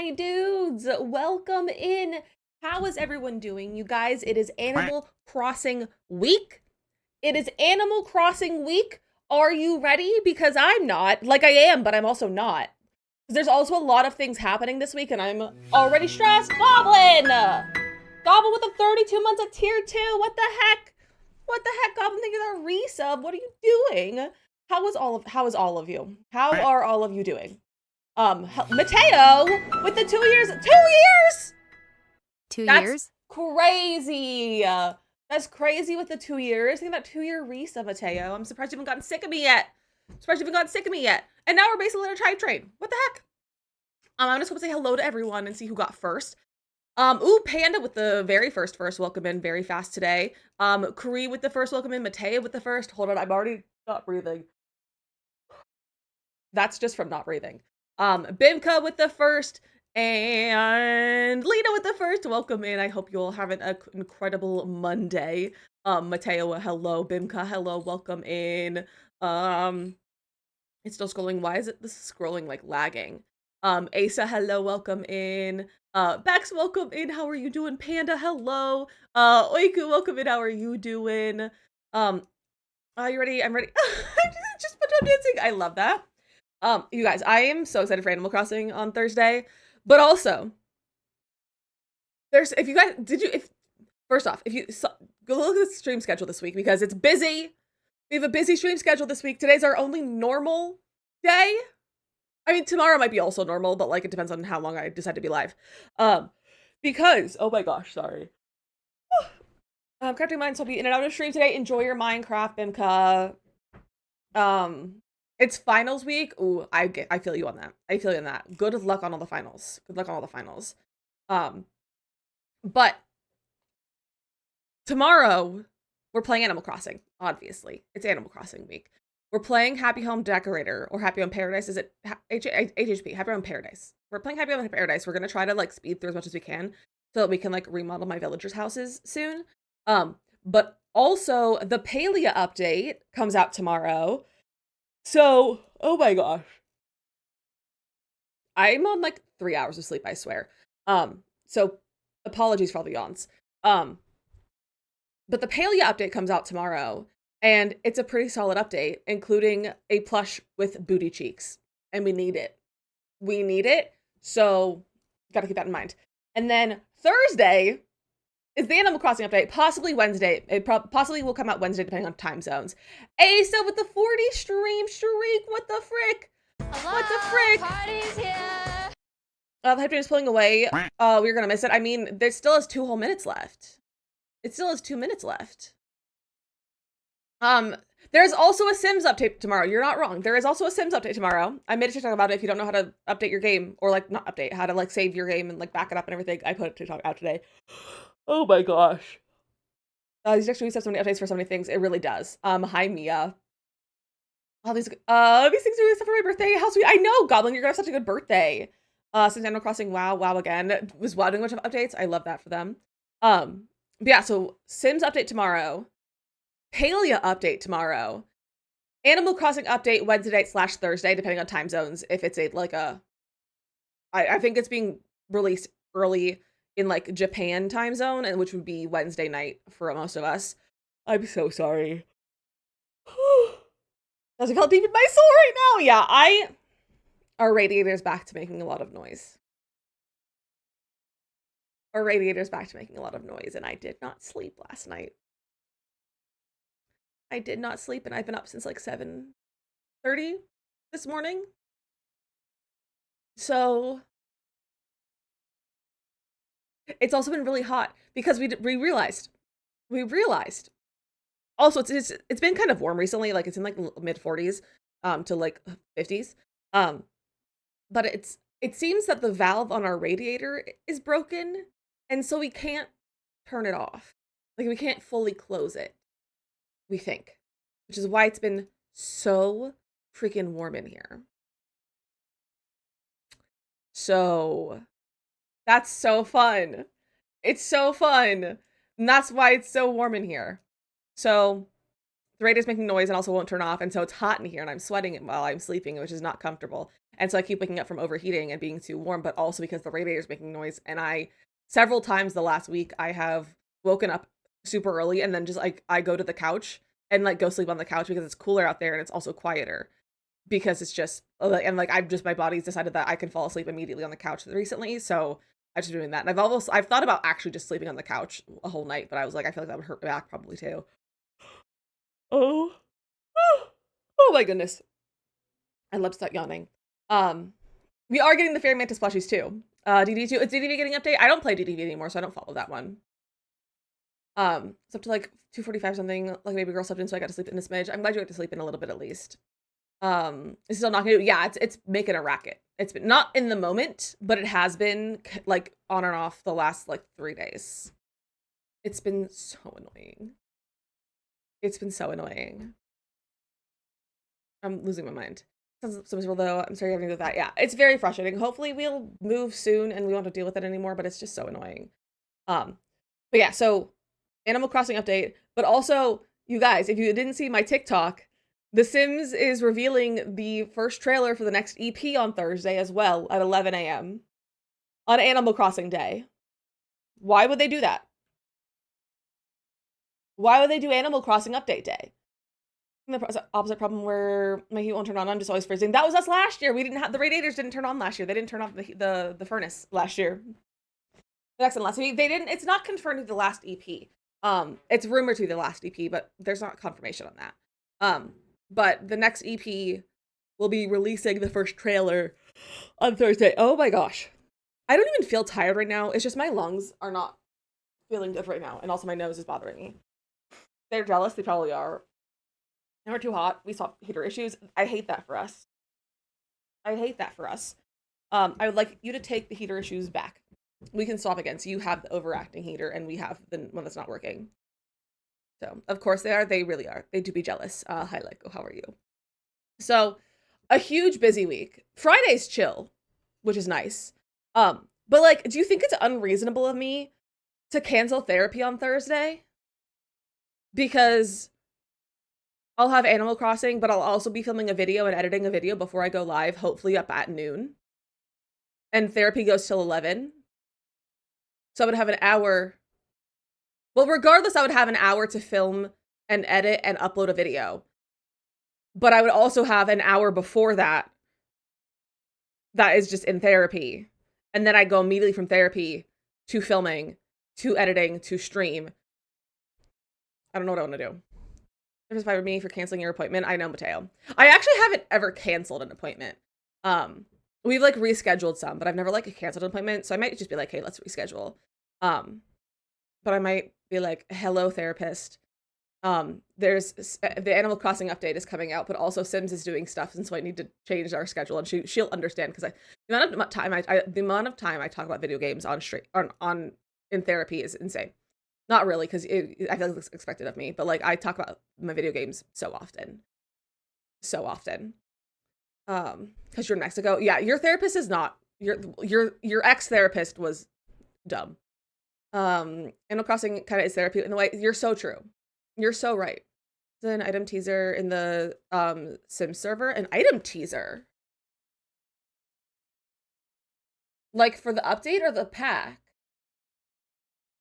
my dudes, welcome in. How is everyone doing, you guys? It is Animal Crossing week. It is Animal Crossing week. Are you ready? Because I'm not. Like, I am, but I'm also not. There's also a lot of things happening this week, and I'm already stressed. Goblin! Goblin with the 32 months at tier 2. What the heck? What the heck, Goblin? Thank you for the resub. What are you doing? How is all of you? How are all of you doing? Mateo with the 2 years. 2 years? 2 That's years? crazy. That's crazy with the 2 years. Think about 2-year resub, Mateo. I'm surprised you haven't gotten sick of me yet. And now we're basically in a type train. What the heck? I'm just gonna say hello to everyone and see who got first. Ooh, Panda with the very first welcome in, very fast today. Kari with the first welcome in, Mateo with the first. Hold on, I'm already not breathing. That's just from not breathing. Bimka with the first, and Lena with the first. Welcome in. I hope you all have an incredible Monday. Mateo, hello. Bimka, hello. Welcome in. It's still scrolling. Why is this scrolling like lagging? Asa, hello. Welcome in. Bex, welcome in. How are you doing? Panda, hello. Oiku, welcome in. How are you doing? Are you ready? I'm ready. Just put on dancing. I love that. You guys, I am so excited for Animal Crossing on Thursday, but also, first off, if you go look at the stream schedule this week, because it's busy. We have a busy stream schedule this week. Today's our only normal day. I mean, tomorrow might be also normal, but like, it depends on how long I decide to be live. Because, oh my gosh, sorry. Crafting Minds will be in and out of stream today. Enjoy your Minecraft, Bimka. It's finals week. Ooh, I feel you on that. I feel you on that. Good luck on all the finals. But tomorrow we're playing Animal Crossing. Obviously, it's Animal Crossing week. We're playing Happy Home Decorator or Happy Home Paradise. Is it HHP? Happy Home Paradise. We're playing Happy Home Paradise. We're gonna try to like speed through as much as we can so that we can like remodel my villagers' houses soon. But also the Palia update comes out tomorrow. So, oh my gosh. I'm on like 3 hours of sleep, I swear. So apologies for all the yawns. But the Palia update comes out tomorrow, and it's a pretty solid update, including a plush with booty cheeks. And we need it. So gotta keep that in mind. And then Thursday is the Animal Crossing update, possibly Wednesday. It possibly will come out Wednesday, depending on time zones. Asa with the 40 stream streak. What the frick? Hello, what the frick? Party's here. The hype train is pulling away. We're gonna miss it. I mean, there still has 2 whole minutes left. It still has 2 minutes left. There's also a Sims update tomorrow. You're not wrong. There is also a Sims update tomorrow. I made a TikTok about it. If you don't know how to update your game, or like not update, how to like save your game and like back it up and everything, I put a TikTok out today. Oh my gosh. These next weeks have so many updates for so many things. It really does. Hi Mia. All these things are really stuff for my birthday. How sweet. I know, Goblin, you're gonna have such a good birthday. Since Animal Crossing, wow again. Was WoW doing a bunch of updates? I love that for them. But yeah, so Sims update tomorrow. Palia update tomorrow. Animal Crossing update Wednesday/Thursday, depending on time zones. If it's I think it's being released early in like Japan time zone, and which would be Wednesday night for most of us. I'm so sorry. Does it feel deep in my soul right now? Yeah, our radiator's back to making a lot of noise. And I did not sleep last night. And I've been up since like 7:30 this morning. So it's also been really hot because we realized. Also, it's been kind of warm recently. Like it's in like mid 40s, to like 50s. But it seems that the valve on our radiator is broken, and so we can't turn it off. Like we can't fully close it. We think, which is why it's been so freaking warm in here. So that's so fun. It's so fun. And that's why it's so warm in here. So the radiator's making noise and also won't turn off, and so it's hot in here and I'm sweating while I'm sleeping, which is not comfortable. And so I keep waking up from overheating and being too warm, but also because the radiator's making noise. And several times the last week, I have woken up super early and then just like I go to the couch and like go sleep on the couch because it's cooler out there and it's also quieter because it's just and like my body's decided that I can fall asleep immediately on the couch recently, so I've just been doing that. And I've thought about actually just sleeping on the couch a whole night, but I was like, I feel like that would hurt my back probably too. Oh, oh my goodness, I'd love to start yawning. We are getting the Fairy Mantis plushies too. DD2, is DDV getting an update? I don't play DDV anymore, so I don't follow that one. It's up to like 2:45 something. Like Baby Girl slept in, so I got to sleep in a smidge. I'm glad you got to sleep in a little bit at least. It's still not gonna. Yeah, it's making a racket. It's been not in the moment, but it has been like on and off the last like 3 days. It's been so annoying. It's been so annoying. I'm losing my mind. Sounds so miserable though. I'm sorry you're having to do that. Yeah, it's very frustrating. Hopefully we'll move soon and we won't have to deal with it anymore, but it's just so annoying. But yeah, so Animal Crossing update, but also you guys, if you didn't see my TikTok, The Sims is revealing the first trailer for the next EP on Thursday as well at 11 a.m. on Animal Crossing Day. Why would they do that? Why would they do Animal Crossing Update Day? The opposite problem where my heat won't turn on. I'm just always freezing. That was us last year. We didn't have the radiators didn't turn on last year. They didn't turn off the furnace last year. The next and last week they didn't. It's not confirmed to the last EP. It's rumored to be the last EP, but there's not confirmation on that. But the next EP will be releasing the first trailer on Thursday. Oh my gosh, I don't even feel tired right now. It's just my lungs are not feeling good right now, and also my nose is bothering me. They're jealous. They probably are. And we're too hot. We saw heater issues. I hate that for us. I hate that for us. I would like you to take the heater issues back. We can swap again. So you have the overacting heater and we have the one that's not working. So, of course they are. They really are. They do be jealous. Hi, Lyko. How are you? So, a huge busy week. Friday's chill, which is nice. But like, do you think it's unreasonable of me to cancel therapy on Thursday? Because I'll have Animal Crossing, but I'll also be filming a video and editing a video before I go live, hopefully up at noon. And therapy goes till 11. So I would have an hour. Well, regardless, I would have an hour to film and edit and upload a video. But I would also have an hour before that that is just in therapy. And then I go immediately from therapy to filming, to editing, to stream. I don't know what I want to do. If it's fine with me for canceling your appointment. I know, Mateo. I actually haven't ever canceled an appointment. We've like rescheduled some, but I've never like canceled an appointment. So I might just be like, hey, let's reschedule. But I might be like, hello, therapist. There's the Animal Crossing update is coming out, but also Sims is doing stuff, and so I need to change our schedule, and she'll understand because the amount of time I talk about video games on in therapy is insane. Not really, because I feel like it's expected of me, but like I talk about my video games so often. Because you're next to go. Yeah, your therapist is not your ex-therapist was dumb. Animal Crossing kind of is therapy in a way. You're so true. You're so right. There's an item teaser in the Sims server. An item teaser? Like for the update or the pack?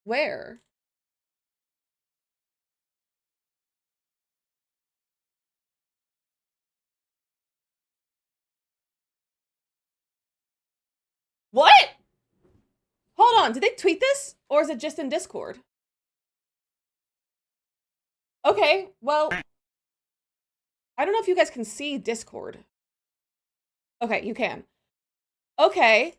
Where? What? Hold on, did they tweet this? Or is it just in Discord? Okay, well, I don't know if you guys can see Discord. Okay, you can. Okay.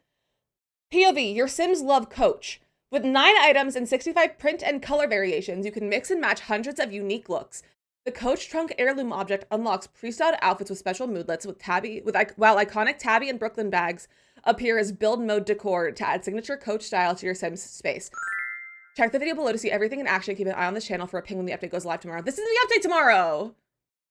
POV, your Sims love Coach. With 9 items and 65 print and color variations, you can mix and match hundreds of unique looks. The Coach Trunk heirloom object unlocks pre-styled outfits with special moodlets while iconic Tabby and Brooklyn bags appear as build mode decor to add signature Coach style to your Sims space. Check the video below to see everything in action. Keep an eye on this channel for a ping when the update goes live tomorrow. This is the update tomorrow.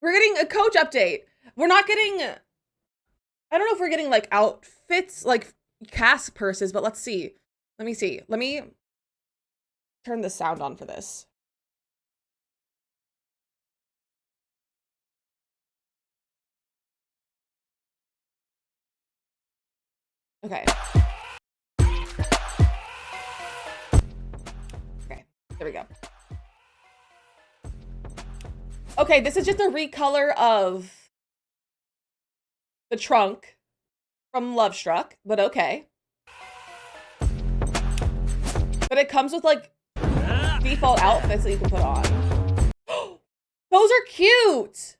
We're getting a Coach update. We're not getting, I don't know if we're getting like outfits, like cast purses, but let's see. Let me see. Let me turn the sound on for this. Okay. Okay, there we go. Okay, this is just a recolor of the trunk from Love Struck, but okay. But it comes with like default outfits that you can put on. Those are cute.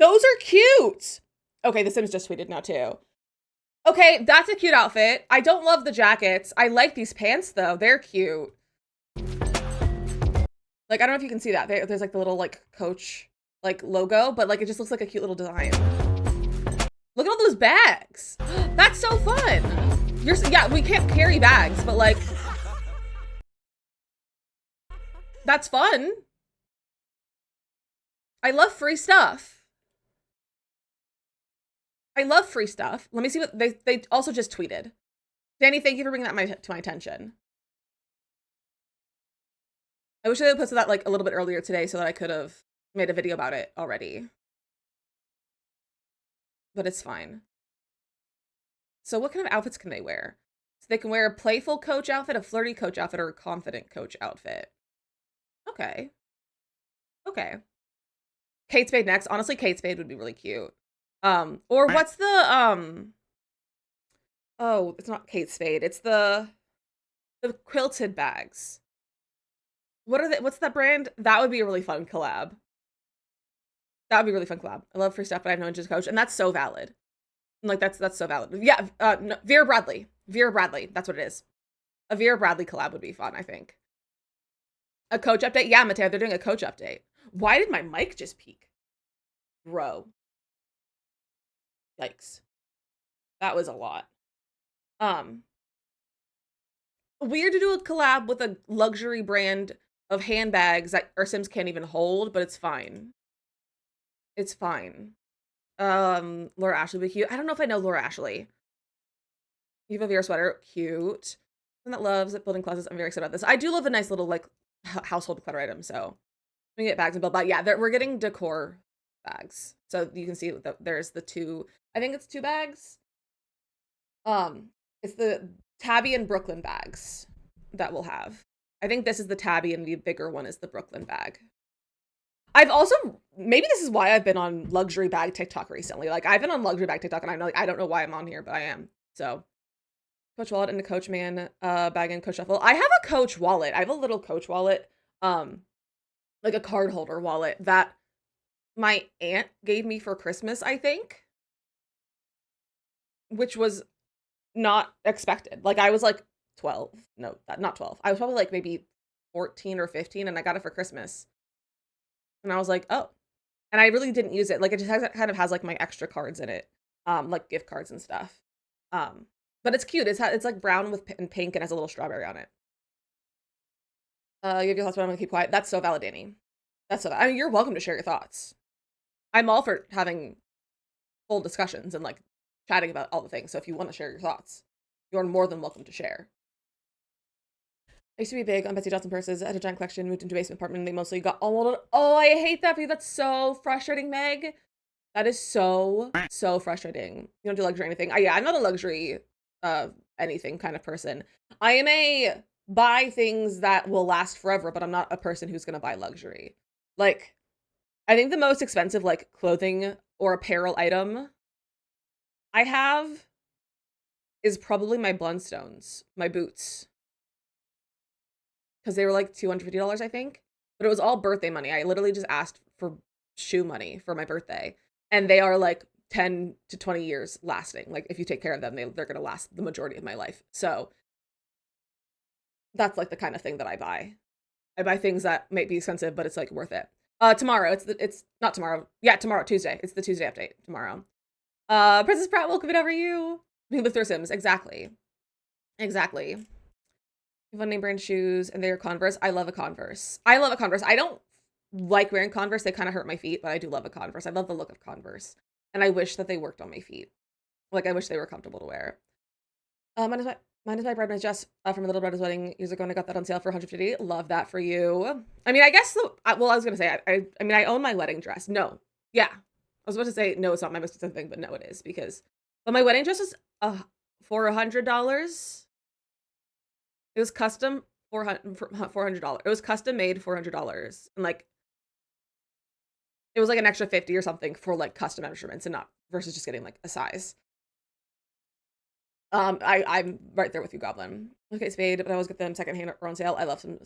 Those are cute. Okay, the Sims just tweeted now too. Okay, that's a cute outfit. I don't love the jackets. I like these pants though. They're cute. Like, I don't know if you can see that. There's like the little like Coach like logo, but like it just looks like a cute little design. Look at all those bags. That's so fun. Yeah, we can't carry bags, but like that's fun. I love free stuff. I love free stuff. Let me see what they also just tweeted. Danny, thank you for bringing that to my attention. I wish I had posted that like a little bit earlier today so that I could have made a video about it already. But it's fine. So what kind of outfits can they wear? So they can wear a playful Coach outfit, a flirty Coach outfit, or a confident Coach outfit. Okay. Okay. Kate Spade next. Honestly, Kate Spade would be really cute. Or what's the oh, it's not Kate Spade. It's the quilted bags. What are they? What's that brand? That would be a really fun collab. That would be a really fun collab. I love free stuff, but I have no interest in Coach, and that's so valid. Like that's so valid. Yeah, no, Vera Bradley. Vera Bradley. That's what it is. A Vera Bradley collab would be fun, I think. A Coach update? Yeah, Mateo, they're doing a Coach update. Why did my mic just peak? Bro. Yikes. That was a lot. Weird to do a collab with a luxury brand of handbags that our Sims can't even hold, but it's fine. It's fine. Laura Ashley would be cute. I don't know if I know Laura Ashley. You have a Vera sweater. Cute. Someone that loves building closets. I'm very excited about this. I do love a nice little like household clutter item, so we get bags and build. But yeah, we're getting decor bags. So you can see there's the two, I think it's 2 bags. It's the Tabby and Brooklyn bags that we'll have. I think this is the Tabby and the bigger one is the Brooklyn bag. I've also, maybe this is why I've been on luxury bag TikTok recently. Like I've been on luxury bag TikTok and I'm like, I don't know why I'm on here, but I am. So Coach wallet and a Coach man bag and Coach shuffle. I have a Coach wallet. I have a little Coach wallet, like a card holder wallet that my aunt gave me for Christmas, I think, which was not expected. Like I was like 12. No, not 12. I was probably like maybe 14 or 15 and I got it for Christmas. And I was like, oh. And I really didn't use it. Like it just kind of has like my extra cards in it. Like gift cards and stuff. But it's cute. It's like brown with and pink and has a little strawberry on it. You have your thoughts, but I'm gonna keep quiet. That's so valid, Danny. That's so valid. I mean, you're welcome to share your thoughts. I'm all for having full discussions and like chatting about all the things. So if you want to share your thoughts, you're more than welcome to share. I used to be big on Betsy Johnson purses. I had a giant collection, moved into a basement apartment, and they mostly got all molded. Oh, I hate that for you. That's so frustrating, Meg. That is so frustrating. You don't do luxury or anything. Yeah, I'm not a luxury anything kind of person. I am a buy things that will last forever, but I'm not a person who's gonna buy luxury. Like, I think the most expensive like clothing or apparel item I have is probably my Blundstones, my boots. Because they were like $250, I think. But it was all birthday money. I literally just asked for shoe money for my birthday. And they are like 10 to 20 years lasting. Like if you take care of them, they're going to last the majority of my life. So that's like the kind of thing that I buy. I buy things that might be expensive, but it's like worth it. Tomorrow, it's not tomorrow. Yeah, tomorrow, Tuesday. It's the Tuesday update tomorrow. Princess Pratt, welcome it over you. We live through Sims. Exactly. Exactly. One name brand shoes and they're Converse. I love a Converse. I love a Converse. I don't like wearing Converse. They kind of hurt my feet, but I do love a Converse. I love the look of Converse. And I wish that they worked on my feet. Like I wish they were comfortable to wear. Mine is my bridesmaid's dress from a little brother's wedding years ago, and I got that on sale for $150. Love that for you. I mean, I guess I was gonna say I mean I own my wedding dress. No. Yeah. I was about to say no, it's not my most expensive thing, but no, it is but my wedding dress is $400. It was custom $400. It was custom made $400, and like it was like an extra 50 or something for like custom measurements and not versus just getting like a size. I'm right there with you, Goblin. Okay, Spade, but I always get them secondhand or on sale. I love some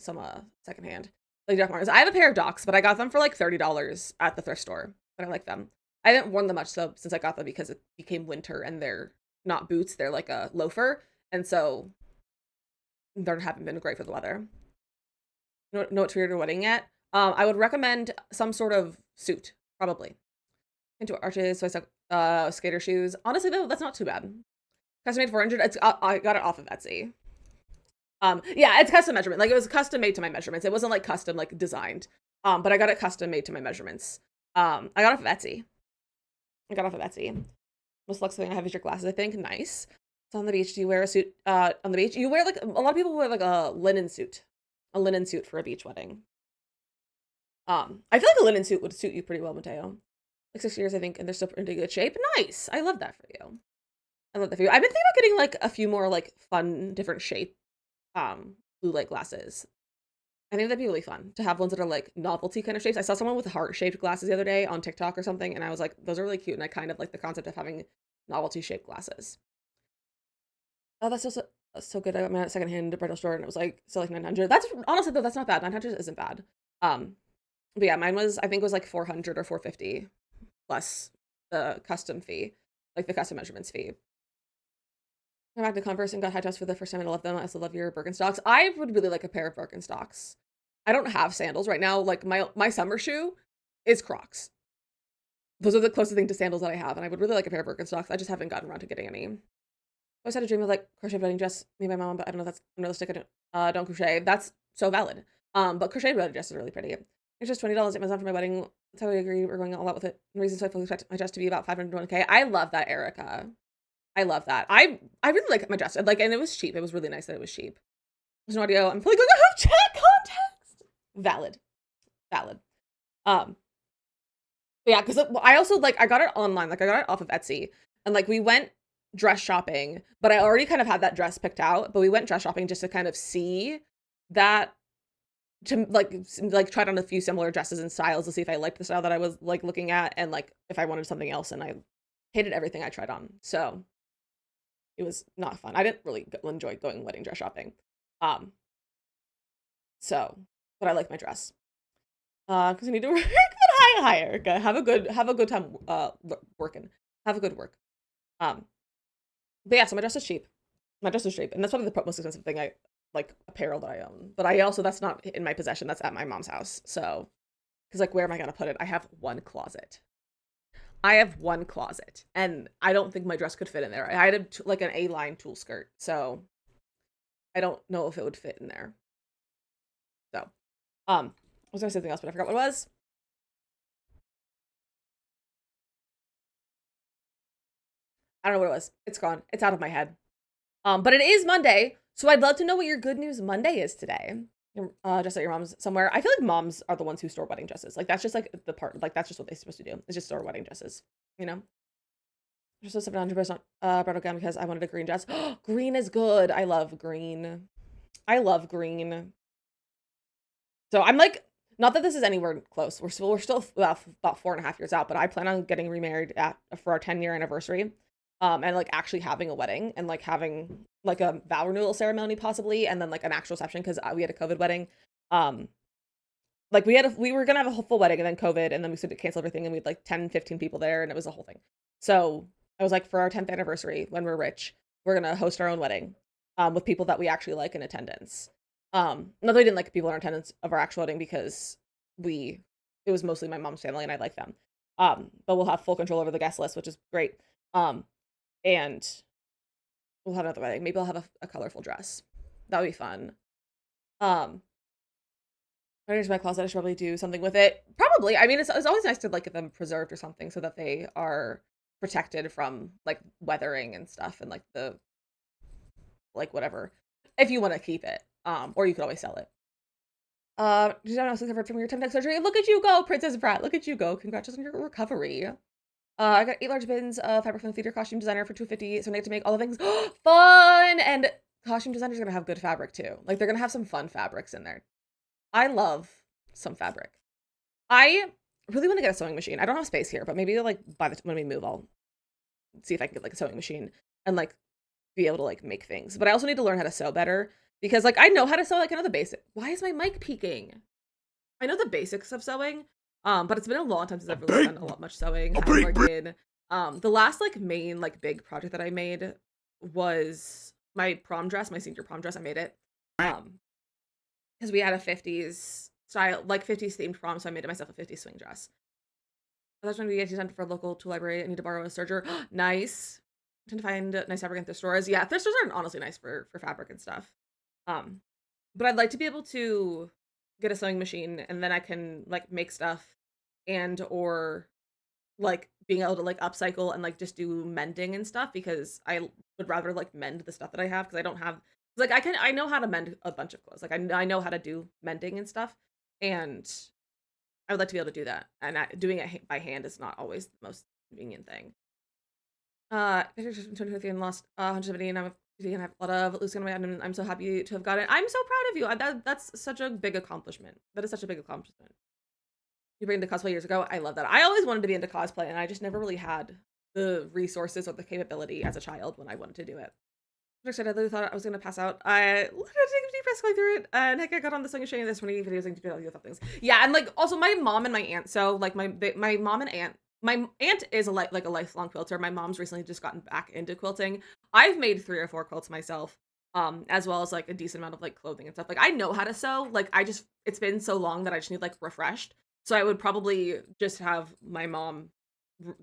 secondhand. Like Doc Martens. I have a pair of Docs, but I got them for like $30 at the thrift store. But I like them. I haven't worn them much so since I got them because it became winter and they're not boots, they're like a loafer. And so they haven't been great for the weather. Know what to wear to a wedding yet? I would recommend some sort of suit, probably. Into arches, so I stuck skater shoes. Honestly though, that's not too bad. Custom made 400. It's I got it off of Etsy. Yeah, it's custom measurement. Like it was custom made to my measurements. It wasn't like custom like designed. But I got it custom made to my measurements. I got it off of Etsy. Most luxe thing I have is your glasses, I think. Nice. It's on the beach. Do you wear a suit on the beach? You wear like a lot of people wear like a linen suit. A linen suit for a beach wedding. I feel like a linen suit would suit you pretty well, Mateo. Like 6 years, I think, and they're still in good shape. Nice. I love that for you. I've been thinking about getting like a few more like fun, different shape, blue light glasses. I think that'd be really fun to have ones that are like novelty kind of shapes. I saw someone with heart-shaped glasses the other day on TikTok or something, and I was like, those are really cute, and I kind of like the concept of having novelty-shaped glasses. Oh, that's so good. I went at a secondhand bridal store, and it was like still like 900. That's honestly though, that's not bad. 900 isn't bad. But yeah, mine was I think it was like 400 or 450 plus the custom fee, like the custom measurements fee. Came back to Converse and got high tops for the first time, and I love them. I also love your Birkenstocks. I would really like a pair of Birkenstocks. I don't have sandals right now. Like my summer shoe is Crocs. Those are the closest thing to sandals that I have, and I would really like a pair of Birkenstocks. I just haven't gotten around to getting any. I always had a dream of like crochet wedding dress, me and my mom, but I don't know if that's unrealistic. I don't crochet. That's so valid. But crochet wedding dress is really pretty. It's just $20 Amazon for my wedding. That's how I agree. We're going all out with it. The reason so I fully expect my dress to be about 501K. I love that, Erica. I love that. I really like my dress. Like, and it was cheap. It was really nice that it was cheap. There's no audio. I'm fully going to have chat context. Valid. Yeah, because I also like I got it online. Like I got it off of Etsy, and like we went dress shopping, but I already kind of had that dress picked out. But we went dress shopping just to kind of see that, to like tried on a few similar dresses and styles to see if I liked the style that I was like looking at, and like if I wanted something else. And I hated everything I tried on, so it was not fun. I didn't really enjoy going wedding dress shopping. So, but I like my dress. Because I need to work, but higher. Okay. Have a good time working. Have a good work. But yeah, so my dress is cheap. And that's probably the most expensive thing I like apparel that I own. But that's not in my possession. That's at my mom's house. So, because like, where am I gonna put it? I have one closet, and I don't think my dress could fit in there. I had like an A-line tulle skirt, so I don't know if it would fit in there. So, I was gonna say something else, but I forgot what it was. I don't know what it was. It's gone. It's out of my head. But it is Monday, so I'd love to know what your good news Monday is today. Just at your mom's somewhere. I feel like moms are the ones who store wedding dresses. Like that's just like the part. Like that's just what they're supposed to do. Is just store wedding dresses. You know. Just a 700% bridal gown because I wanted a green dress. Green is good. I love green. So I'm like, not that this is anywhere close. We're still about 4.5 years out, but I plan on getting remarried for our 10-year anniversary. And like actually having a wedding and like having like a vow renewal ceremony possibly, and then like an actual reception because we had a COVID wedding. Like we were gonna have a full wedding and then COVID, and then we had to cancel everything, and we had like 10-15 people there, and it was a whole thing. So I was like, for our 10th anniversary, when we're rich, we're gonna host our own wedding, with people that we actually like in attendance. Not that we didn't like people in attendance of our actual wedding because it was mostly my mom's family and I like them. But we'll have full control over the guest list, which is great. And we'll have another wedding. Maybe I'll have a colorful dress. That would be fun. Here's my closet. I should probably do something with it. Probably. I mean, it's always nice to like get them preserved or something so that they are protected from like weathering and stuff and like the like whatever. If you want to keep it, or you could always sell it. Did you know I was recovered from your 10 neck surgery? Look at you go, Princess Brat. Look at you go. Congratulations on your recovery. I got 8 large bins of fabric from the theater costume designer for $2.50, so I get to make all the things fun! And costume designers are gonna have good fabric too. Like, they're gonna have some fun fabrics in there. I love some fabric. I really wanna get a sewing machine. I don't have space here, but maybe, like, when we move, I'll see if I can get, like, a sewing machine and, like, be able to, like, make things. But I also need to learn how to sew better because, like, I know how to sew, like, I know the basic. Why is my mic peaking? I know the basics of sewing, but it's been a long time since I've really done much sewing. Hi, Morgan. The last, like, main, like, big project that I made was my prom dress, my senior prom dress. I made it, because we had a 50s style, like, 50s themed prom, so I made it myself a 50s swing dress. That's when we get time for a local tool library. I need to borrow a serger. Nice. I tend to find nice fabric in thrift stores. Yeah, thrift stores are honestly nice for fabric and stuff. But I'd like to be able to get a sewing machine and then I can, like, make stuff and or like being able to like upcycle and like just do mending and stuff because I would rather like mend the stuff that I have because I don't have like I know how to mend a bunch of clothes. Like I know how to do mending and stuff, and I would like to be able to do that. And doing it by hand is not always the most convenient thing. Pictures from 2023 and lost 170, and I have a lot of losing my head, and I'm so happy to have got it. I'm so proud of you. That's such a big accomplishment. That is such a big accomplishment. You bring into cosplay years ago. I love that. I always wanted to be into cosplay, and I just never really had the resources or the capability as a child when I wanted to do it. I literally thought I was gonna pass out. I literally took a deep breath going through it, and heck, I got on the sewing machine. There's 20 videos and do things. Yeah, and like also my mom and my aunt. So like my mom and aunt. My aunt is a like a lifelong quilter. My mom's recently just gotten back into quilting. I've made 3 or 4 quilts myself, as well as like a decent amount of like clothing and stuff. Like I know how to sew. Like it's been so long that I just need like refreshed. So I would probably just have my mom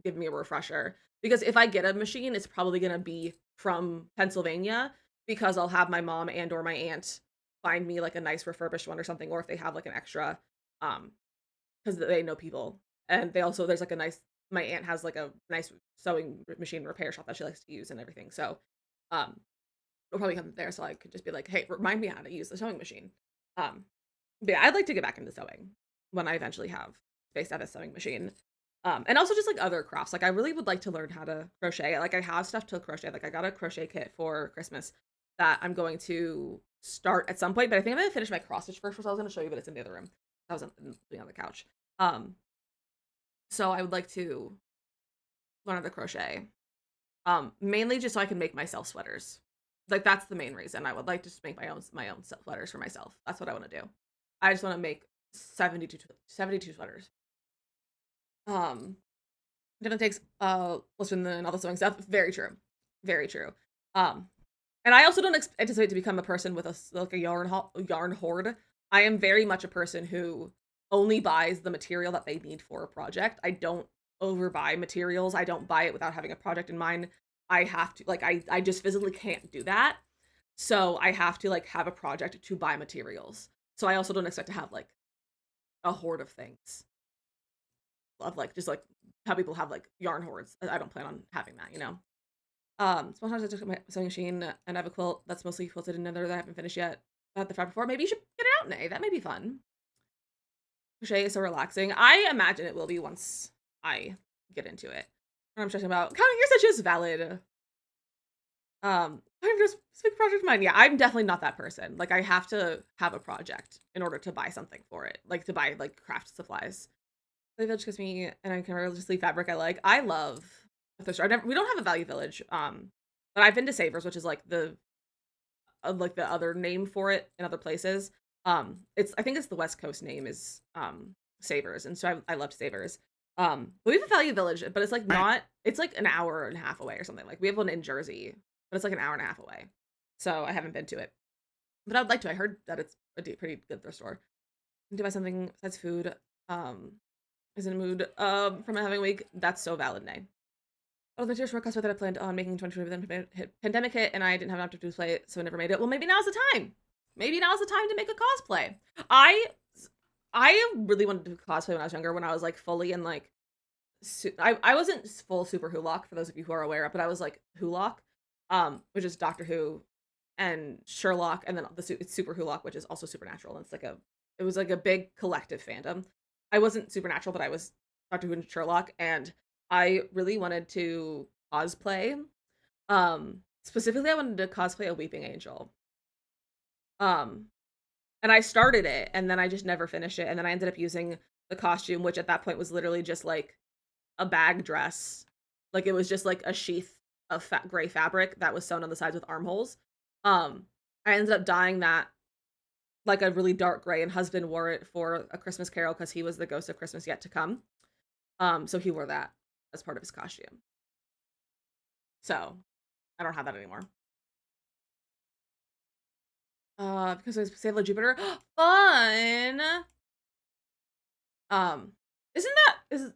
give me a refresher because if I get a machine, it's probably gonna be from Pennsylvania because I'll have my mom and or my aunt find me like a nice refurbished one or something, or if they have like an extra, because they know people and they also there's like a nice my aunt has like a nice sewing machine repair shop that she likes to use and everything. So, it'll probably come there so I could just be like, hey, remind me how to use the sewing machine. But yeah, I'd like to get back into sewing when I eventually have space to have a sewing machine. And also just like other crafts. Like I really would like to learn how to crochet. Like I have stuff to crochet. Like I got a crochet kit for Christmas that I'm going to start at some point, but I think I'm gonna finish my cross stitch first, which I was gonna show you, but it's in the other room. I was on the couch. So I would like to learn how to crochet. Mainly just so I can make myself sweaters. Like that's the main reason. I would like to just make my own sweaters for myself. That's what I want to do. I just want to make 72 sweaters. Definitely takes listen than all the sewing stuff. Very true. Very true. And I also don't anticipate to become a person with a yarn hoard. I am very much a person who only buys the material that they need for a project. I don't overbuy materials. I don't buy it without having a project in mind. I have to like I just physically can't do that. So I have to like have a project to buy materials. So I also don't expect to have like a hoard of things. Of like just like how people have like yarn hoards. I don't plan on having that, you know. Sometimes I took my sewing machine and I have a quilt that's mostly quilted in another that I haven't finished yet. I had the fabric before. Maybe you should get it out, Nay. That may be fun. Crochet is so relaxing. I imagine it will be once I get into it. What I'm stressing about. Counting your stitches valid. I'm just big project mine. Yeah, I'm definitely not that person. Like I have to have a project in order to buy something for it. Like to buy like craft supplies. The village gives me and I can religiously fabric I like. I love a thrift store. We don't have a value village. But I've been to Savers, which is like the other name for it in other places. It's I think it's the West Coast name is Savers, and so I loved Savers. But we have a value village, but it's like not. It's like an hour and a half away or something. Like we have one in Jersey, but it's like an hour and a half away. So I haven't been to it, but I would like to. I heard that it's a pretty good thrift store. Do buy something besides food. Is in a mood from a having week. That's so valid, Nay. All the materials for a cosplay that I planned on making in 2020, but then pandemic hit, and I didn't have enough to play it, so I never made it. Well, maybe now's the time. Maybe now's the time to make a cosplay. I really wanted to cosplay when I was younger. When I was like fully in like, I wasn't full super Hulock for those of you who are aware, but I was like Hulock, which is Doctor Who, and Sherlock, and then it's Super Hulock, which is also Supernatural. And it was like a big collective fandom. I wasn't Supernatural, but I was Doctor Who and Sherlock, and I really wanted to cosplay. Specifically, I wanted to cosplay a weeping angel. Um, and I started it, and then I just never finished it, and then I ended up using the costume, which at that point was literally just like a bag dress. Like it was just like a sheath of gray fabric that was sewn on the sides with armholes. Um, I ended up dyeing that like a really dark gray, and husband wore it for A Christmas Carol because he was the ghost of Christmas yet to come. So he wore that as part of his costume. So I don't have that anymore. Because I was Sailor Jupiter. Fun. Isn't that is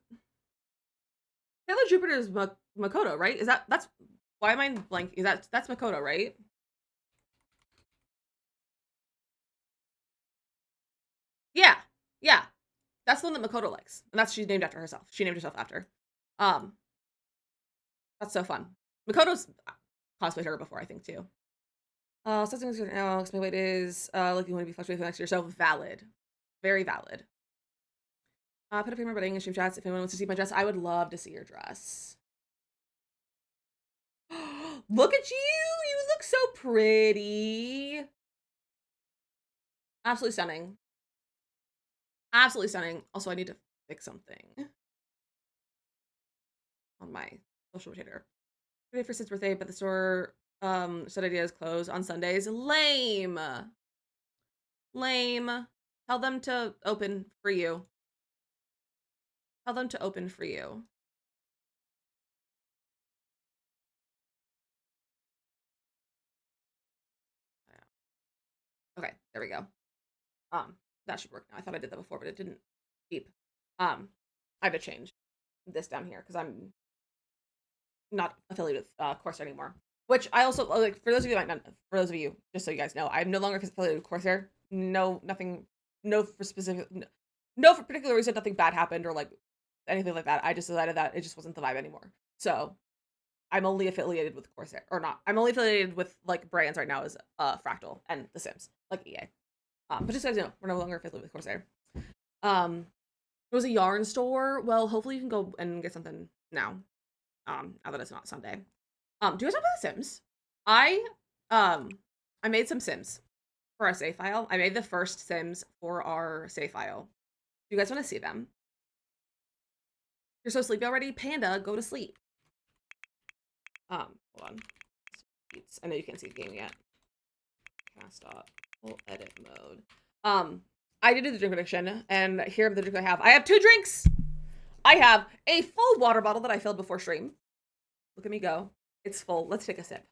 Sailor Jupiter is Makoto, right? That's why am I blank? Is that's Makoto, right? Yeah, yeah. That's the one that Makoto likes, and that's she's named after herself. She named herself after. Um, that's so fun. Makoto's cosplayed her before, I think too. Something's gonna Alex. My weight is looking to be fluctuating for next year, so valid, very valid. Put a famous wedding in stream chats if anyone wants to see my dress. I would love to see your dress. Look at you! You look so pretty. Absolutely stunning. Absolutely stunning. Also, I need to fix something on my social rotator. Today for Sid's birthday, but the store said idea is closed on Sundays. Lame. Lame. Tell them to open for you. Tell them to open for you. Okay, there we go. That should work now. I thought I did that before, but it didn't beep. I have to change this down here because I'm not affiliated with Corsair anymore. Which I also like for those of you for those of you, just so you guys know, I'm no longer affiliated with Corsair. No, nothing, no for specific, no for particular reason. Nothing bad happened or like anything like that. I just decided that it just wasn't the vibe anymore. So I'm only affiliated with Corsair or not. I'm only affiliated with like brands right now as Fractal and The Sims, like EA. But just so you guys know, we're no longer affiliated with Corsair. It was a yarn store. Well, hopefully you can go and get something now. Now that it's not Sunday. Do you guys know about The Sims? I I made some Sims for our save file. I made the first Sims for our save file. Do you guys want to see them? You're so sleepy already? Panda, go to sleep. Hold on. I know you can't see the game yet. Cast off. Full edit mode. I did do the drink prediction, and here are the drinks I have. I have 2 drinks! I have a full water bottle that I filled before stream. Look at me go. It's full. Let's take a sip.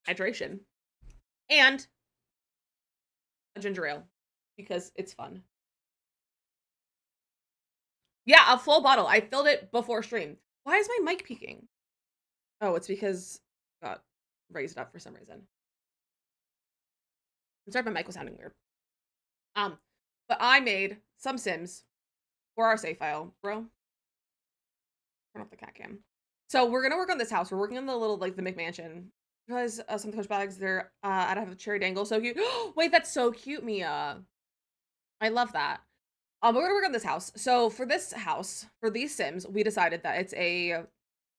Hydration. And a ginger ale. Because it's fun. Yeah, a full bottle. I filled it before stream. Why is my mic peaking? Oh, it's because I got raised up for some reason. I'm sorry, my mic was sounding weird. But I made some Sims for our save file, bro. Turn off the cat cam. So we're gonna work on this house. We're working on the little like the McMansion. Because some of the coach bags, they're I don't have a cherry dangle, so cute. Wait, that's so cute, Mia. I love that. We're gonna work on this house. So for this house, for these Sims, we decided that it's a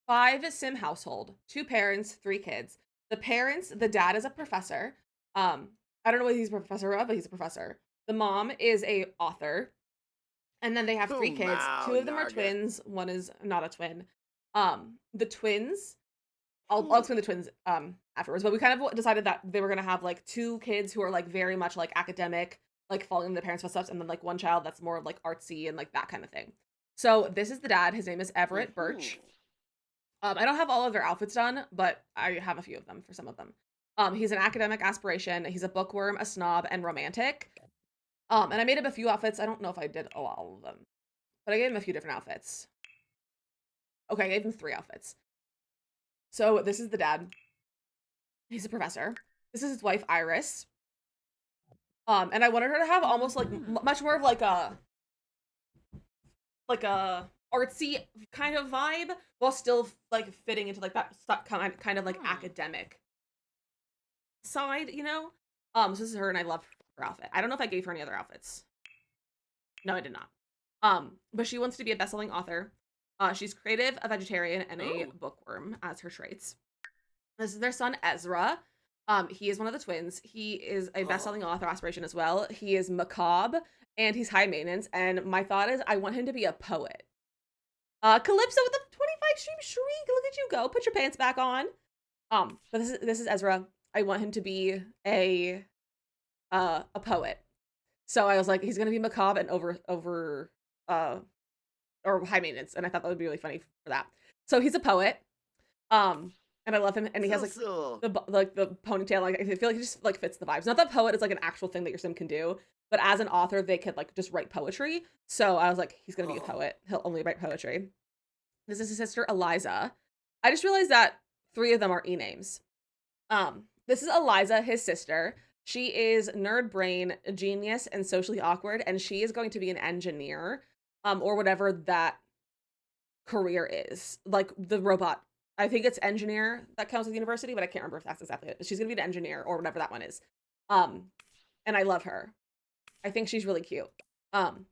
5 Sim household, 2 parents, 3 kids. The parents, the dad is a professor. I don't know what he's a professor of, but he's a professor. The mom is a author. And then they have 3 kids. 2 of them are twins. One is not a twin. The twins, I'll explain the twins afterwards, but we kind of decided that they were gonna have like 2 kids who are like very much like academic, like following in their parents' footsteps, and then like 1 child that's more like artsy and like that kind of thing. So this is the dad. His name is Everett Birch. I don't have all of their outfits done, but I have a few of them for some of them. He's an academic aspiration. He's a bookworm, a snob, and romantic. And I made him a few outfits. I don't know if I did all of them, but I gave him a few different outfits. Okay, I gave him 3 outfits. So this is the dad. He's a professor. This is his wife, Iris. And I wanted her to have almost like much more of like a artsy kind of vibe while still like fitting into like that kind of like academic side, you know? So this is her, and I love her outfit. I don't know if I gave her any other outfits. No, I did not. But she wants to be a best-selling author. She's creative, a vegetarian, and a bookworm as her traits. This is their son, Ezra. He is one of the twins. He is a best-selling author aspiration as well. He is macabre, and he's high maintenance. And my thought is, I want him to be a poet. Calypso with the 25 stream shriek. Look at you go. Put your pants back on. But this is Ezra. I want him to be a poet. So I was like, he's gonna be macabre and over or high maintenance, and I thought that would be really funny for that. So he's a poet. And I love him, and he has like the ponytail. Like, I feel like he just like fits the vibes. Not that poet is like an actual thing that your sim can do, but as an author, they could like just write poetry. So I was like, he's gonna be a poet. He'll only write poetry. This is his sister, Eliza. I just realized that 3 of them are e-names. This is Eliza, his sister. She is nerd brain, genius, and socially awkward, and she is going to be an engineer, or whatever that career is. Like the robot. I think it's engineer that counts with university, but I can't remember if that's exactly it. But she's gonna be an engineer or whatever that one is. And I love her. I think she's really cute. And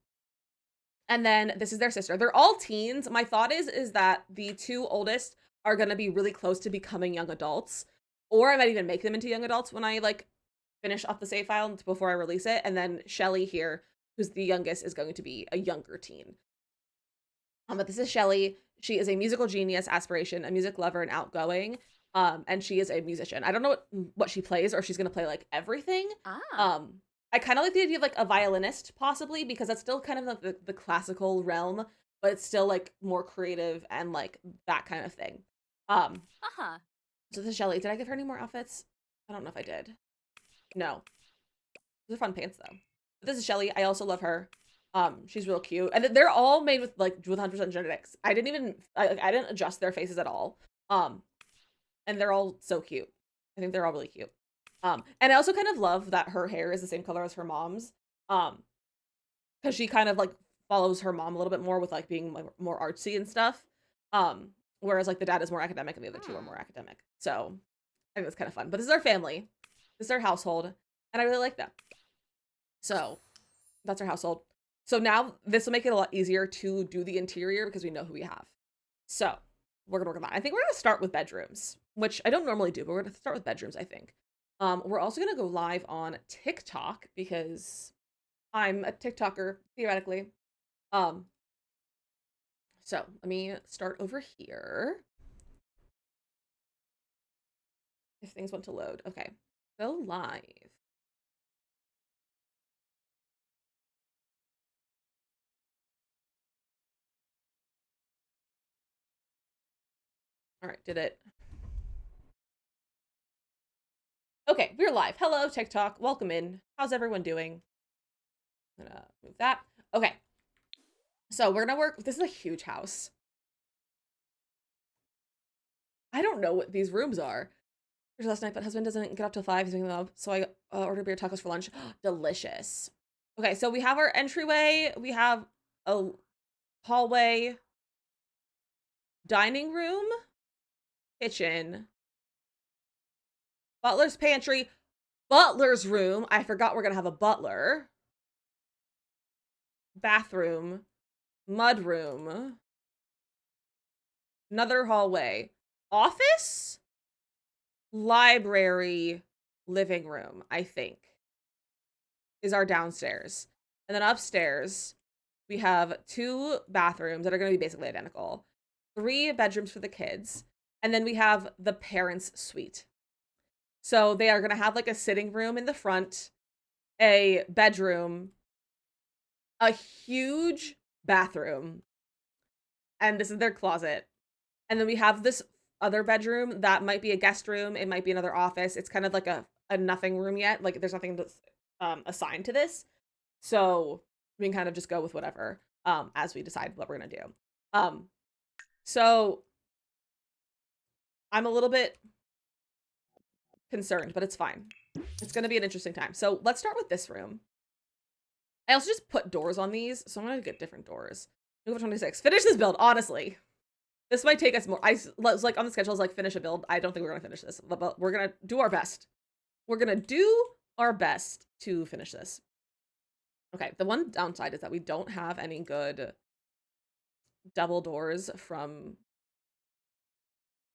then this is their sister. They're all teens. My thought is that the 2 oldest are gonna be really close to becoming young adults, or I might even make them into young adults when I like finish off the save file before I release it. And then Shelly here, who's the youngest, is going to be a younger teen. But this is Shelly. She is a musical genius aspiration, a music lover, and outgoing. And she is a musician. I don't know what she plays, or she's gonna play like everything. I kind of like the idea of like a violinist, possibly, because that's still kind of like the classical realm, but it's still like more creative and like that kind of thing. So this is Shelly. Did I give her any more outfits? I don't know if I did. No. These are fun pants though. But this is Shelly. I also love her. She's real cute, and they're all made with 100% genetics. I didn't adjust their faces at all. And they're all so cute. I think they're all really cute. And I also kind of love that her hair is the same color as her mom's. Because she kind of like follows her mom a little bit more with like being like more artsy and stuff. Whereas like the dad is more academic and the other 2 are more academic. So I think it's kind of fun. But this is our family. This is our household, and I really like them. So that's our household. So now this will make it a lot easier to do the interior because we know who we have. So we're gonna work on that. I think we're gonna start with bedrooms, which I don't normally do, but we're gonna start with bedrooms, I think. We're also gonna go live on TikTok because I'm a TikToker, theoretically. So let me start over here. If things want to load. Okay. Go live. All right, did it. Okay, we're live. Hello, TikTok. Welcome in. How's everyone doing? I'm gonna move that. Okay. So we're gonna work. This is a huge house. I don't know what these rooms are. Last night, but husband doesn't get up till 5. He's making love, so I ordered beer tacos for lunch. Delicious. Okay, so we have our entryway. We have a hallway, dining room, kitchen, butler's pantry, butler's room. I forgot we're gonna have a butler. Bathroom, mud room, another hallway, office, library, living room, I think, is our downstairs. And then upstairs, we have 2 bathrooms that are going to be basically identical, 3 bedrooms for the kids, and then we have the parents' suite. So they are going to have like a sitting room in the front, a bedroom, a huge bathroom, and this is their closet. And then we have this other bedroom that might be a guest room. It might be another office. It's kind of like a nothing room yet. Like there's nothing that's assigned to this. So we can kind of just go with whatever as we decide what we're going to do. So I'm a little bit concerned, but it's fine. It's going to be an interesting time. So let's start with this room. I also just put doors on these, so I'm going to get different doors. Move 26. Finish this build, honestly. This might take us more. I was like on the schedule, I was like, finish a build. I don't think we're going to finish this, but we're going to do our best. We're going to do our best to finish this. Okay, the one downside is that we don't have any good double doors from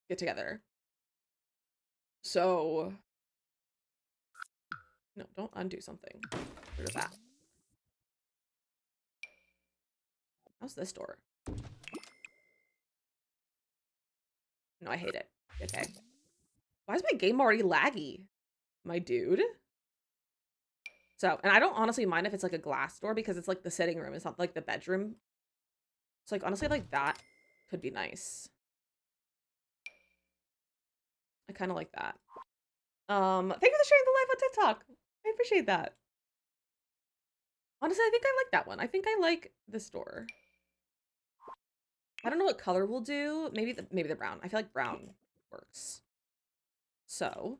Get Together. So, no, don't undo something. Get rid of that. How's this door? No, I hate it. Okay. Why is my game already laggy? My dude? So, and I don't honestly mind if it's like a glass door because it's like the sitting room. It's not like the bedroom. So like honestly like that could be nice. I kind of like that. Thank you for sharing the live on TikTok. I appreciate that. Honestly, I think I like that one. I think I like this door. I don't know what color we'll do. Maybe the brown. I feel like brown works. So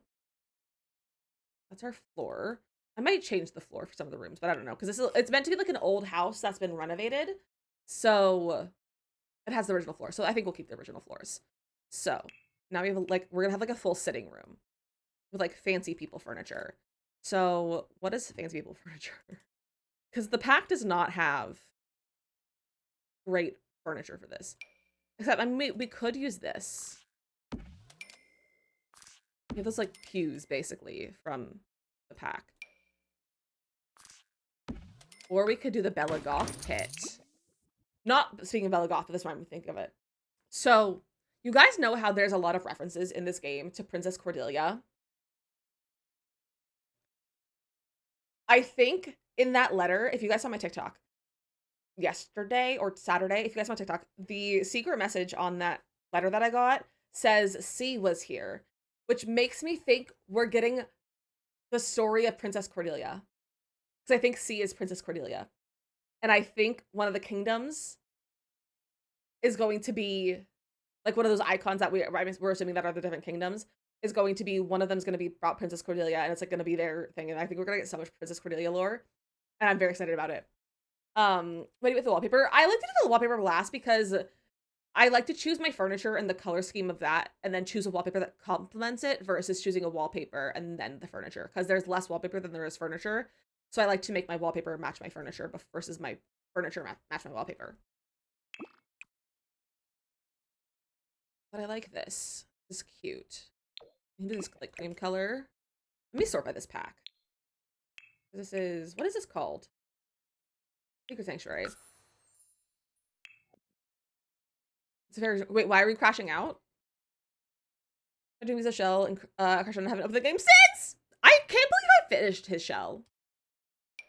that's our floor. I might change the floor for some of the rooms, but I don't know because it's meant to be like an old house that's been renovated. So it has the original floor. So I think we'll keep the original floors. So now we have like we're gonna have like a full sitting room with like fancy people furniture. So what is fancy people furniture? Because the pack does not have great furniture for this. Except I mean we could use this. We have those like pews basically from the pack. Or we could do the Bella Goth pit. Not speaking of Bella Goth, but this time we think of it. So you guys know how there's a lot of references in this game to Princess Cordelia. I think in that letter, if you guys saw my TikTok yesterday or Saturday, if you guys saw TikTok, the secret message on that letter that I got says C was here, which makes me think we're getting the story of Princess Cordelia. Because I think C is Princess Cordelia. And I think one of the kingdoms is going to be like one of those icons that we're assuming that are the different kingdoms is going to be one of them is going to be about Princess Cordelia, and it's like going to be their thing. And I think we're gonna get so much Princess Cordelia lore, and I'm very excited about it. Wait, with the wallpaper, I like to do the wallpaper last because I like to choose my furniture and the color scheme of that, and then choose a wallpaper that complements it versus choosing a wallpaper and then the furniture because there's less wallpaper than there is furniture. So I like to make my wallpaper match my furniture versus my furniture match my wallpaper. But I like this. This is cute. I can do this like cream color. Let me sort by this pack. This is, what is this called? Secret Sanctuary. It's very, wait, why are we crashing out? I do use a shell and crash on haven't opened the game since! I can't believe I finished his shell.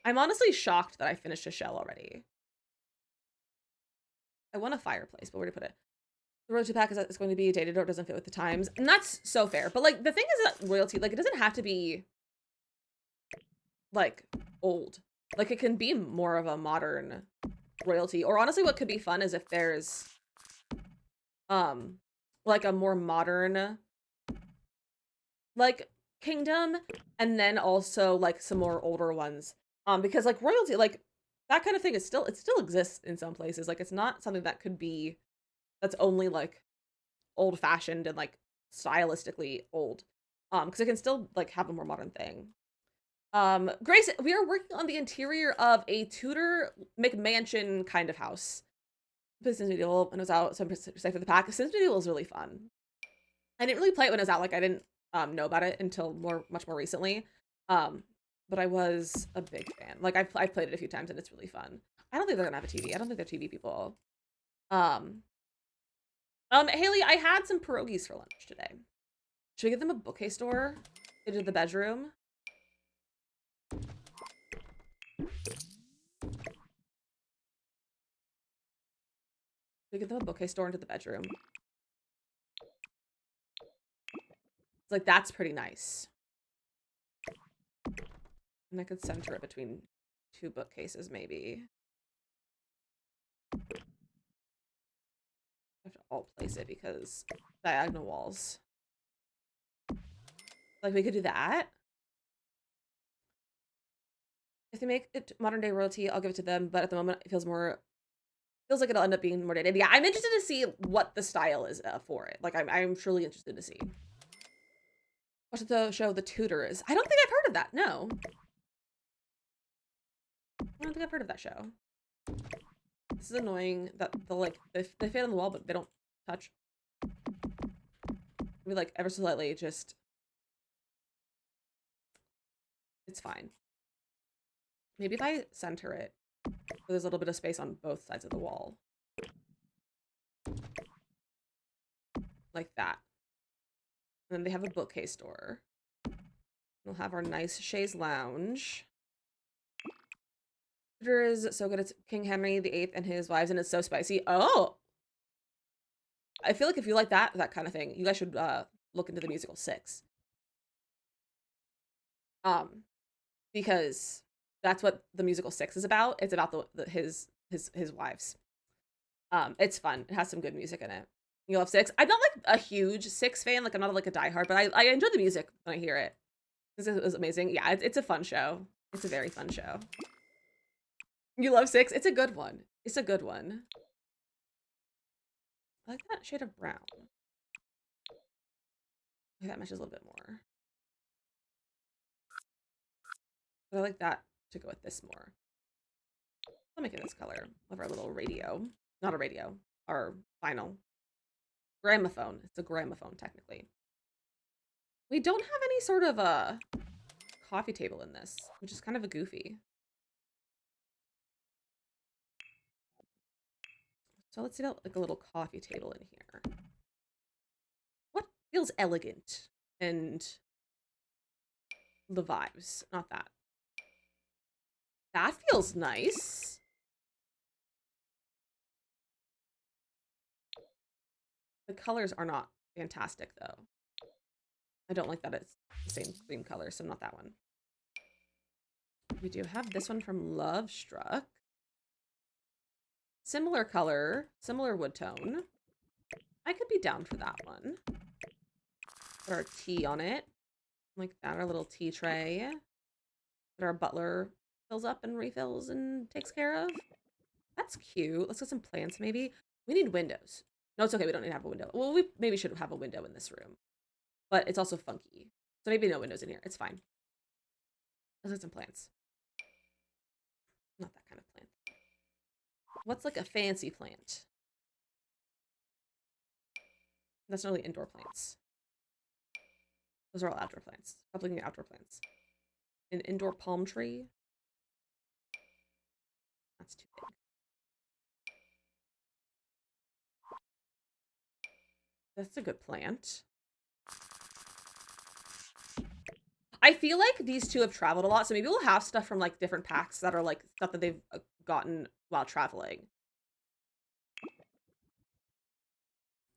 I'm honestly shocked that I finished his shell already. I want a fireplace, but where to put it? The royalty pack is that it's going to be dated or it doesn't fit with the times. And that's so fair. But like the thing is that royalty, like it doesn't have to be like old. Like it can be more of a modern royalty. Or honestly, what could be fun is if there's like a more modern like kingdom and then also like some more older ones. Because like royalty, like that kind of thing is still, it still exists in some places. Like it's not something that could be that's only like old fashioned and like stylistically old. Because it can still like have a more modern thing. Grace, we are working on the interior of a Tudor McMansion kind of house. Sims Medieval when it was out, so I'm excited for the pack. Sims Medieval is really fun. I didn't really play it when it was out. Like I didn't know about it until much more recently. But I was a big fan. Like I've played it a few times and it's really fun. I don't think they're gonna have a TV. I don't think they're TV people. Haley, I had some pierogies for lunch today. Should we give them a bookcase door into the bedroom? We give them a bookcase door into the bedroom. It's like, that's pretty nice. And I could center it between two bookcases, maybe. I have to alt place it because diagonal walls. Like, we could do that. If they make it modern day royalty, I'll give it to them. But at the moment, it feels like it'll end up being more dated. Yeah, I'm interested to see what the style is for it. Like, I'm truly interested to see. Watch the show The Tudors. I don't think I've heard of that. No. I don't think I've heard of that show. This is annoying that they fit on the wall, but they don't touch. Maybe like ever so slightly, just it's fine. Maybe if I center it, there's a little bit of space on both sides of the wall. Like that. And then they have a bookcase door. We'll have our nice chaise lounge. Tudor is so good. It's King Henry VIII and his wives, and it's so spicy. Oh! I feel like if you like that kind of thing, you guys should look into the musical 6. Because that's what the musical 6 is about. It's about his wives. It's fun. It has some good music in it. You love 6. I'm not like a huge 6 fan. Like I'm not like a diehard, but I enjoy the music when I hear it. This is amazing. Yeah, it's a fun show. It's a very fun show. You love 6? It's a good one. It's a good one. I like that shade of brown. Okay, that matches a little bit more. But I like that to go with this more. I'll make it this color of our little radio. Not a radio, our vinyl. Gramophone. It's a gramophone, technically. We don't have any sort of a coffee table in this, which is kind of a goofy. So let's get like a little coffee table in here. What feels elegant and the vibes? Not that. That feels nice. The colors are not fantastic, though. I don't like that it's the same cream color, so not that one. We do have this one from Love Struck. Similar color, similar wood tone. I could be down for that one. Put our tea on it. Like that, our little tea tray. That our butler fills up and refills and takes care of. That's cute. Let's get some plants, maybe. We need windows. No, it's okay. We don't need to have a window. Well, we maybe should have a window in this room. But it's also funky. So maybe no windows in here. It's fine. Let's get some plants. Not that kind of plant. What's like a fancy plant? That's not really indoor plants. Those are all outdoor plants. Stop looking at outdoor plants. An indoor palm tree. That's too big. That's a good plant. I feel like these two have traveled a lot, so maybe we'll have stuff from like different packs that are like stuff that they've gotten while traveling.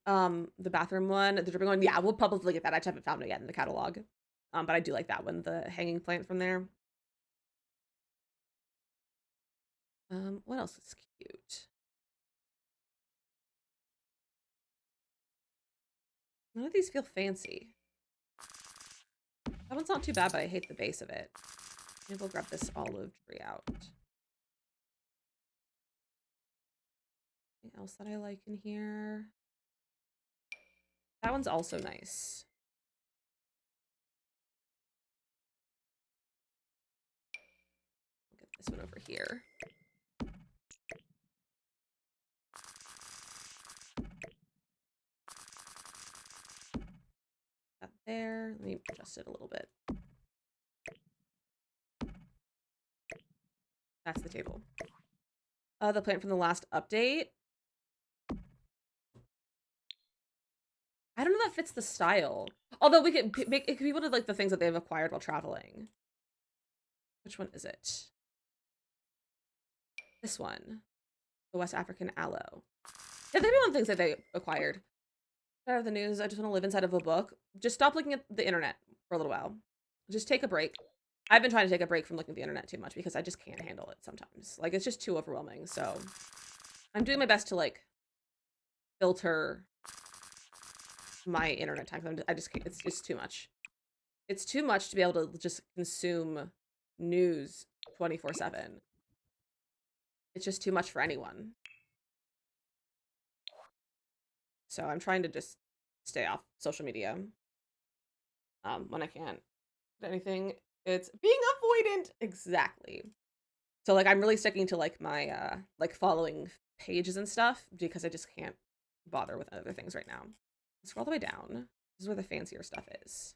The bathroom one, the dripping one, yeah, we'll probably get that. I just haven't found it yet in the catalog. But I do like that one, the hanging plant from there. What else is cute? None of these feel fancy. That one's not too bad, but I hate the base of it. Maybe we'll grab this olive tree out. Anything else that I like in here? That one's also nice. I'll get this one over here. That there. Let me adjust it a little bit. That's the table. The plant from the last update. I don't know if that fits the style. Although we could make it could be one of like the things that they've acquired while traveling. Which one is it? This one. The West African aloe. Yeah, they'd be one of the things that they acquired. Out of the news, I just want to live inside of a book. Just stop looking at the internet for a little while. Just take a break. I've been trying to take a break from looking at the internet too much because I just can't handle it sometimes. Like, it's just too overwhelming. So I'm doing my best to like filter my internet time. I just can't, it's just too much. It's too much to be able to just consume news 24/7. It's just too much for anyone. So I'm trying to just stay off social media when I can. Anything, it's being avoidant. Exactly. So like I'm really sticking to like my like following pages and stuff because I just can't bother with other things right now. Scroll all the way down. This is where the fancier stuff is.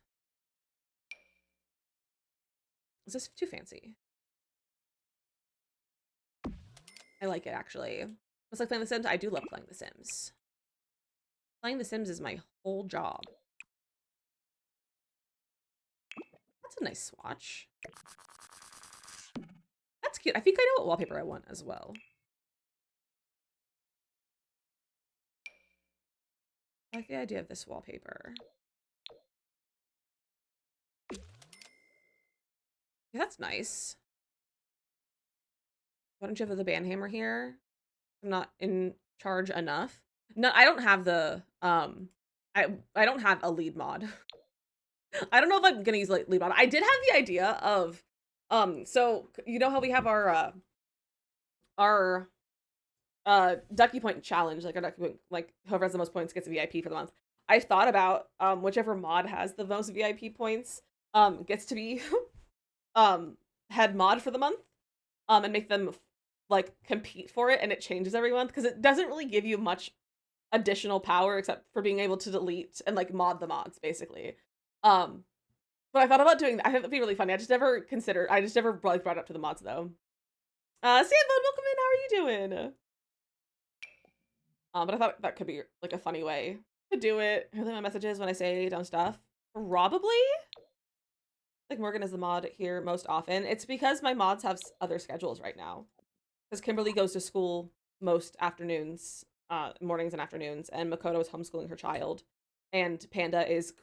Is this too fancy? I like it actually. It's like playing The Sims. I do love playing The Sims. Playing The Sims is my whole job. That's a nice swatch. That's cute. I think I know what wallpaper I want as well. I like the idea of this wallpaper. Yeah, that's nice. Why don't you have the band hammer here? I'm not in charge enough. No, I don't have the I don't have a lead mod. I don't know if I'm gonna use lead mod. I did have the idea of so you know how we have our Ducky Point challenge, like our Ducky Point, like whoever has the most points gets a VIP for the month. I thought about whichever mod has the most VIP points gets to be head mod for the month and make them like compete for it, and it changes every month because it doesn't really give you much additional power except for being able to delete and like mod the mods basically. But I thought about doing that. I think that'd be really funny. I just never like brought it up to the mods though. Sam, welcome in. How are you doing? But I thought that could be like a funny way to do it. Hear my messages when I say dumb stuff. Probably. Like Morgan is the mod here most often. It's because my mods have other schedules right now. Because Kimberly goes to school most afternoons, mornings and afternoons, and Makoto is homeschooling her child. And Panda's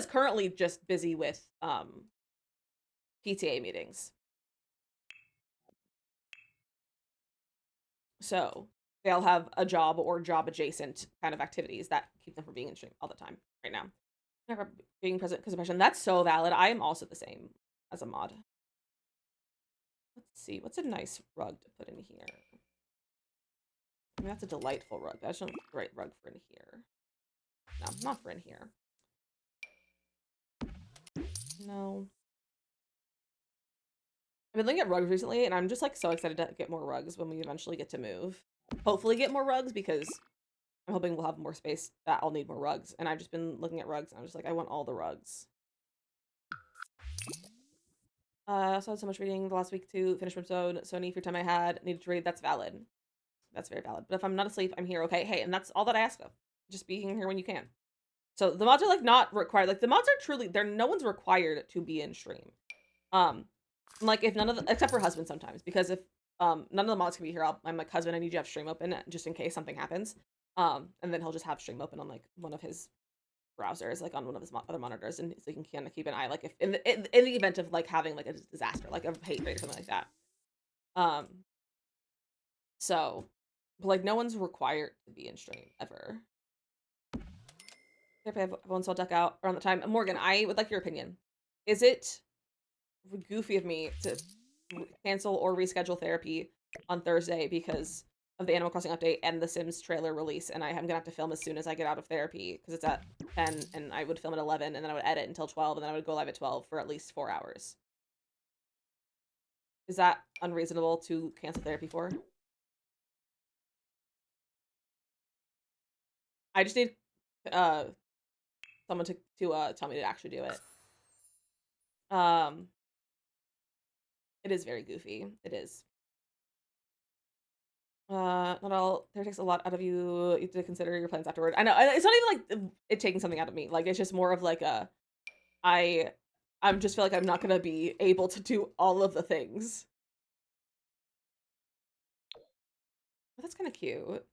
currently just busy with PTA meetings. So they all have a job or job adjacent kind of activities that keep them from being in stream all the time right now. Never being present because of depression. That's so valid. I am also the same as a mod. Let's see. What's a nice rug to put in here? I mean, that's a delightful rug. That's not a great rug for in here. No, not for in here. No. I've been looking at rugs recently, and I'm just like so excited to get more rugs when we eventually get to move. Hopefully get more rugs because I'm hoping we'll have more space that I'll need more rugs. And I've just been looking at rugs, and I'm just like, I want all the rugs. So I had so much reading the last week to finish my episode. So any free time I had, needed to read. That's valid. That's very valid. But if I'm not asleep, I'm here. Okay. Hey, and that's all that I ask of. Just being here when you can. So the mods are like not required. Like the mods are truly no one's required to be in stream. Like if none of the except for husband sometimes because if none of the mods can be here, I'm like husband, I need you to have stream open just in case something happens. And then he'll just have stream open on like one of his browsers, like on one of his other monitors, and so he can kind of keep an eye, like if in the event of like having like a disaster, like a hate raid or something like that. So, but like no one's required to be in stream ever. If I have one saw duck out around the time, Morgan, I would like your opinion. Is it goofy of me to cancel or reschedule therapy on Thursday because of the Animal Crossing update and the Sims trailer release, and I'm gonna have to film as soon as I get out of therapy because it's at 10 and I would film at 11 and then I would edit until 12 and then I would go live at 12 for at least 4 hours. Is that unreasonable to cancel therapy for? I just need someone to tell me to actually do it. It is very goofy. It is. Not all. There takes a lot out of you to consider your plans afterward. I know it's not even like it taking something out of me. Like it's just more of like I'm just feel like I'm not gonna be able to do all of the things. Oh, that's kind of cute.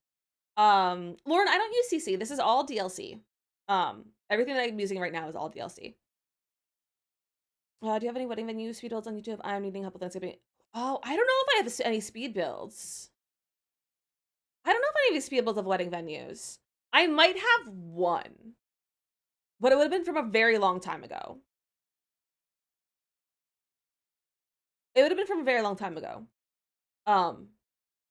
Lauren, I don't use CC. This is all DLC. Everything that I'm using right now is all DLC. Do you have any wedding venue speed builds on YouTube? I'm needing help with landscaping. Oh, I don't know if I have any speed builds. I don't know if I have any speed builds of wedding venues. I might have one, but it would have been from a very long time ago. It would have been from a very long time ago. I don't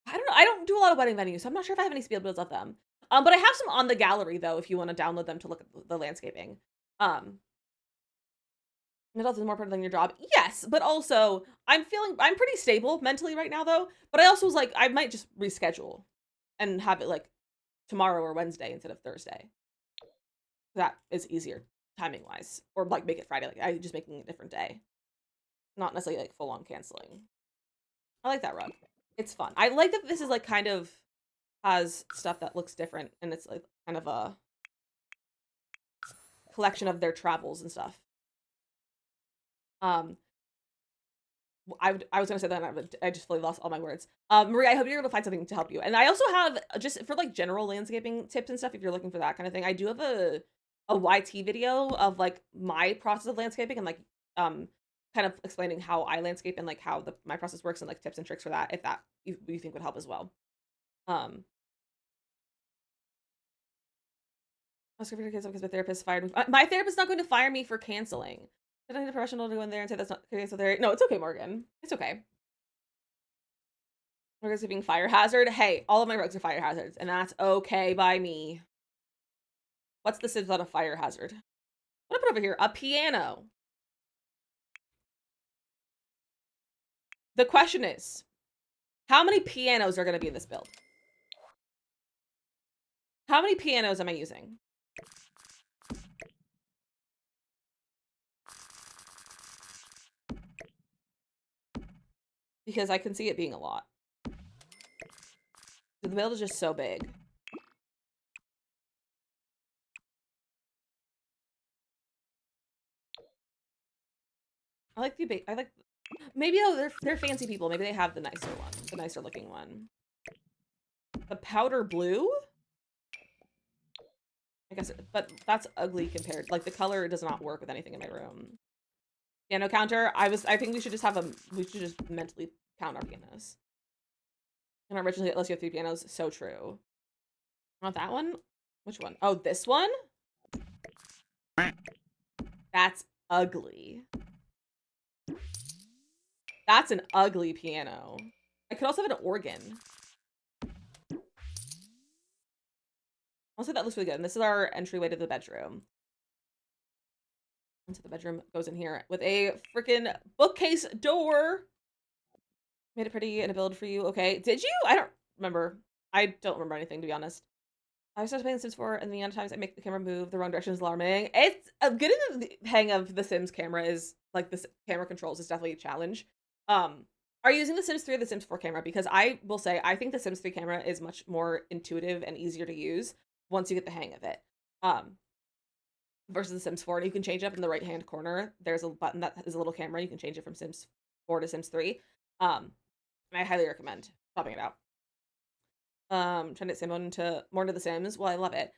know. I don't do a lot of wedding venues, so I'm not sure if I have any speed builds of them. But I have some on the gallery though, if you want to download them to look at the landscaping. mental health is more important than your job. Yes, but also I'm pretty stable mentally right now though. But I also was like, I might just reschedule and have it like tomorrow or Wednesday instead of Thursday. That is easier timing wise, or like make it Friday. Like I just making a different day, not necessarily like full on canceling. I like that rug. It's fun. I like that this is like kind of has stuff that looks different, and it's like kind of a collection of their travels and stuff. Um, I was gonna say that, and I just fully lost all my words. Marie, I hope you're able to find something to help you. And I also have just for like general landscaping tips and stuff. If you're looking for that kind of thing, I do have a YT video of like my process of landscaping and like kind of explaining how I landscape and like how my process works and like tips and tricks for that if that you think would help as well. I was scared to cancel because my therapist fired me. My therapist's not going to fire me for canceling. Did I need a professional to go in there and say that's not cancel therapy? No, it's okay, Morgan. It's okay. Rugs are being fire hazard. Hey, all of my rugs are fire hazards, and that's okay by me. What's the Sims on a fire hazard? What did I put over here? A piano. The question is, how many pianos are going to be in this build? How many pianos am I using? Because I can see it being a lot. The build is just so big. I like maybe they're fancy people. Maybe they have the nicer one, the nicer looking one. The powder blue? I guess, but that's ugly compared. Like the color does not work with anything in my room. Piano counter. I think we should just mentally count our pianos. And originally it lists you have 3 pianos. So true. Want that one? Which one? Oh, this one? That's ugly. That's an ugly piano. I could also have an organ. Also, that looks really good. And this is our entryway to the bedroom. And so the bedroom goes in here with a freaking bookcase door. Made it pretty in a build for you. Okay. Did you? I don't remember. I don't remember anything, to be honest. I started playing The Sims 4, and the amount of times I make the camera move the wrong direction is alarming. It's getting the hang of the Sims camera is like this camera controls is definitely a challenge. Are you using the Sims 3 or the Sims 4 camera? Because I will say I think the Sims 3 camera is much more intuitive and easier to use once you get the hang of it. Versus the Sims 4, and you can change it up in the right hand corner. There's a button that is a little camera. You can change it from Sims 4 to Sims 3. And I highly recommend popping it out. Trying to get Simone to more into the Sims. Well, I love it.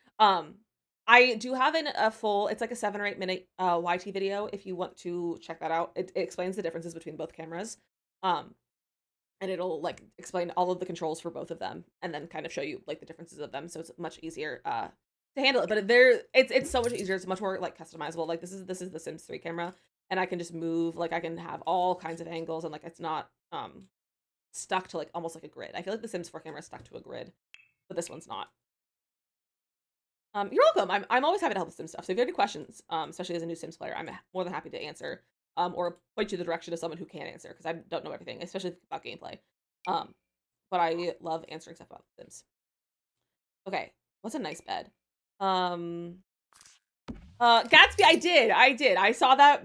I do have a full, it's like a 7 or 8 minute YT video if you want to check that out. It explains the differences between both cameras. And it'll like explain all of the controls for both of them and then kind of show you like the differences of them, so it's much easier to handle it. But it's so much easier. It's much more like customizable. Like this is the Sims 3 camera, and I can just move, like I can have all kinds of angles, and like it's not stuck to like almost like a grid. I feel like the Sims 4 camera is stuck to a grid, but this one's not. You're welcome. I'm always happy to help with Sims stuff. So if you have any questions, especially as a new Sims player, I'm more than happy to answer. Or point you the direction of someone who can answer, because I don't know everything, especially about gameplay. But I love answering stuff about Sims. Okay, what's a nice bed? Gatsby, I did. I saw that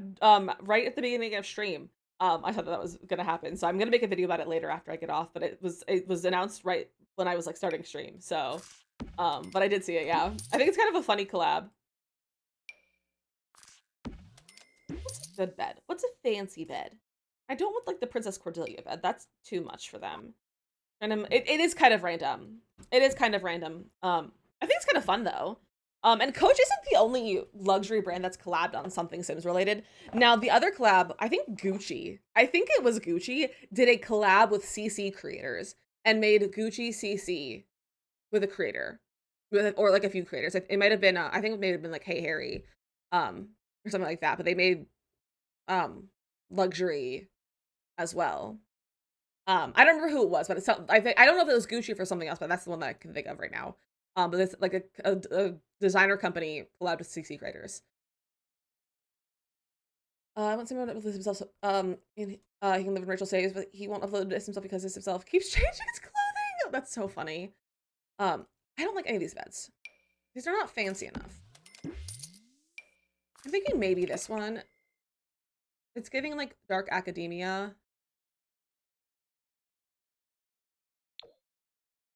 right at the beginning of stream. I thought that was gonna happen, so I'm gonna make a video about it later after I get off. But it was announced right when I was like starting stream. So, but I did see it. Yeah, I think it's kind of a funny collab. What's a good bed? What's a fancy bed? I don't want like the Princess Cordelia bed. That's too much for them. And it is kind of random. It is kind of random. I think it's kind of fun though. And Coach isn't the only luxury brand that's collabed on something Sims related. Now the other collab, I think it was Gucci, did a collab with CC creators and made Gucci CC with a creator, or like a few creators. It might have been, I think it may have been like Hey Harry, or something like that. But they made luxury as well. I don't remember who it was, but I don't know if it was Gucci for something else, but that's the one that I can think of right now. But it's like a designer company collabed with CC creators. I want someone to upload himself. He can live in Rachel saves, but he won't upload this himself because his himself keeps changing his clothing. Oh, that's so funny. I don't like any of these beds. These are not fancy enough. I'm thinking maybe this one. It's giving like dark academia.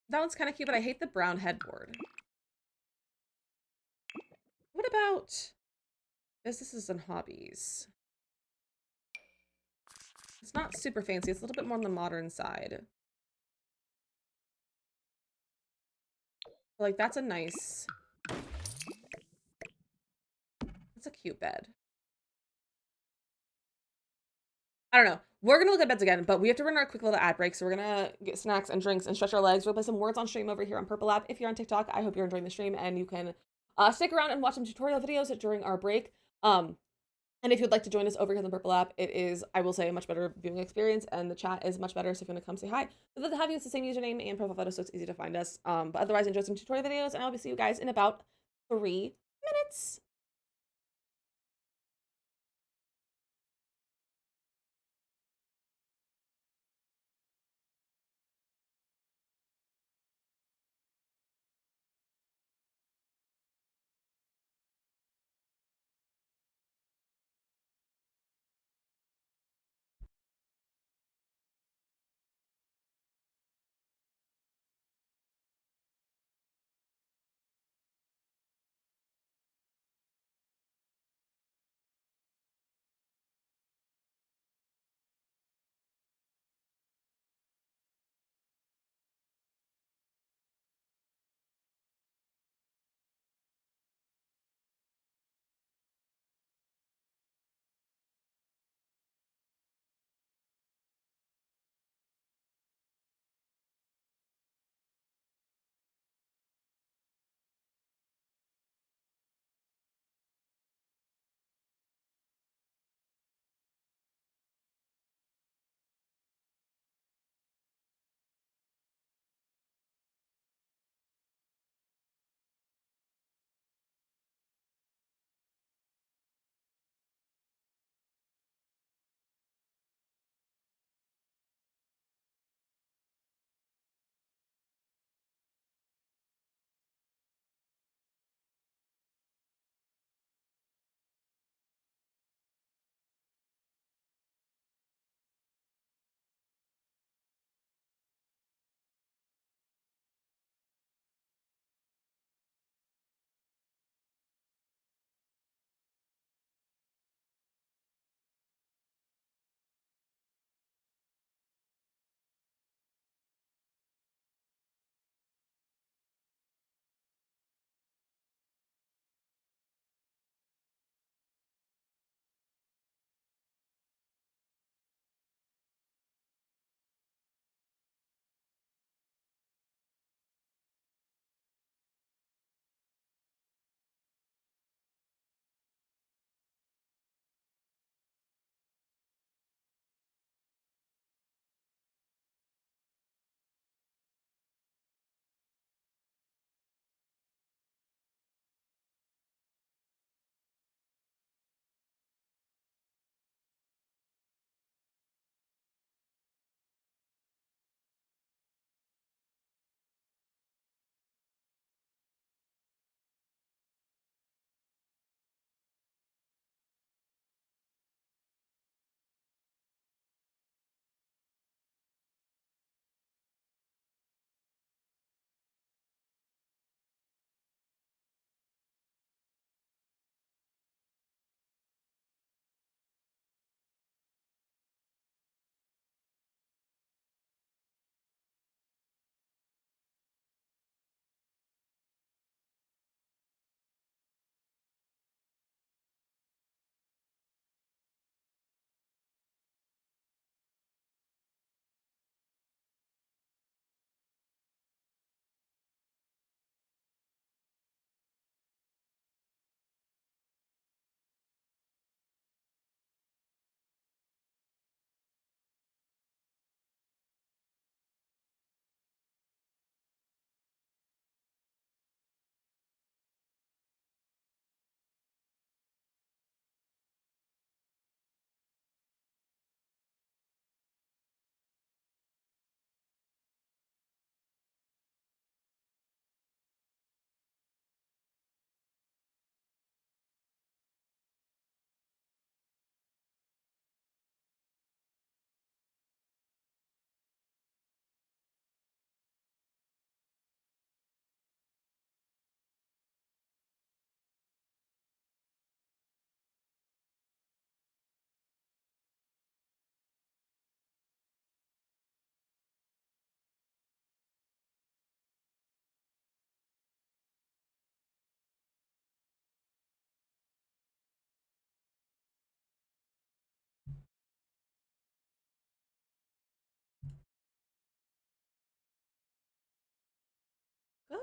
That one's kind of cute, but I hate the brown headboard. What about businesses and hobbies? It's not super fancy. It's a little bit more on the modern side. But, like, that's a cute bed. I don't know. We're gonna look at beds again, but we have to run our quick little ad break. So we're gonna get snacks and drinks and stretch our legs. We'll play some words on stream over here on Purple App. If you're on TikTok, I hope you're enjoying the stream and you can stick around and watch some tutorial videos during our break. And if you'd like to join us over here on the Purple App, it is, I will say, a much better viewing experience, and the chat is much better. So if you want to come say hi, we'd love to have you. It's the same username and profile photo, so it's easy to find us. But otherwise, enjoy some tutorial videos, and I'll be see you guys in about 3 minutes.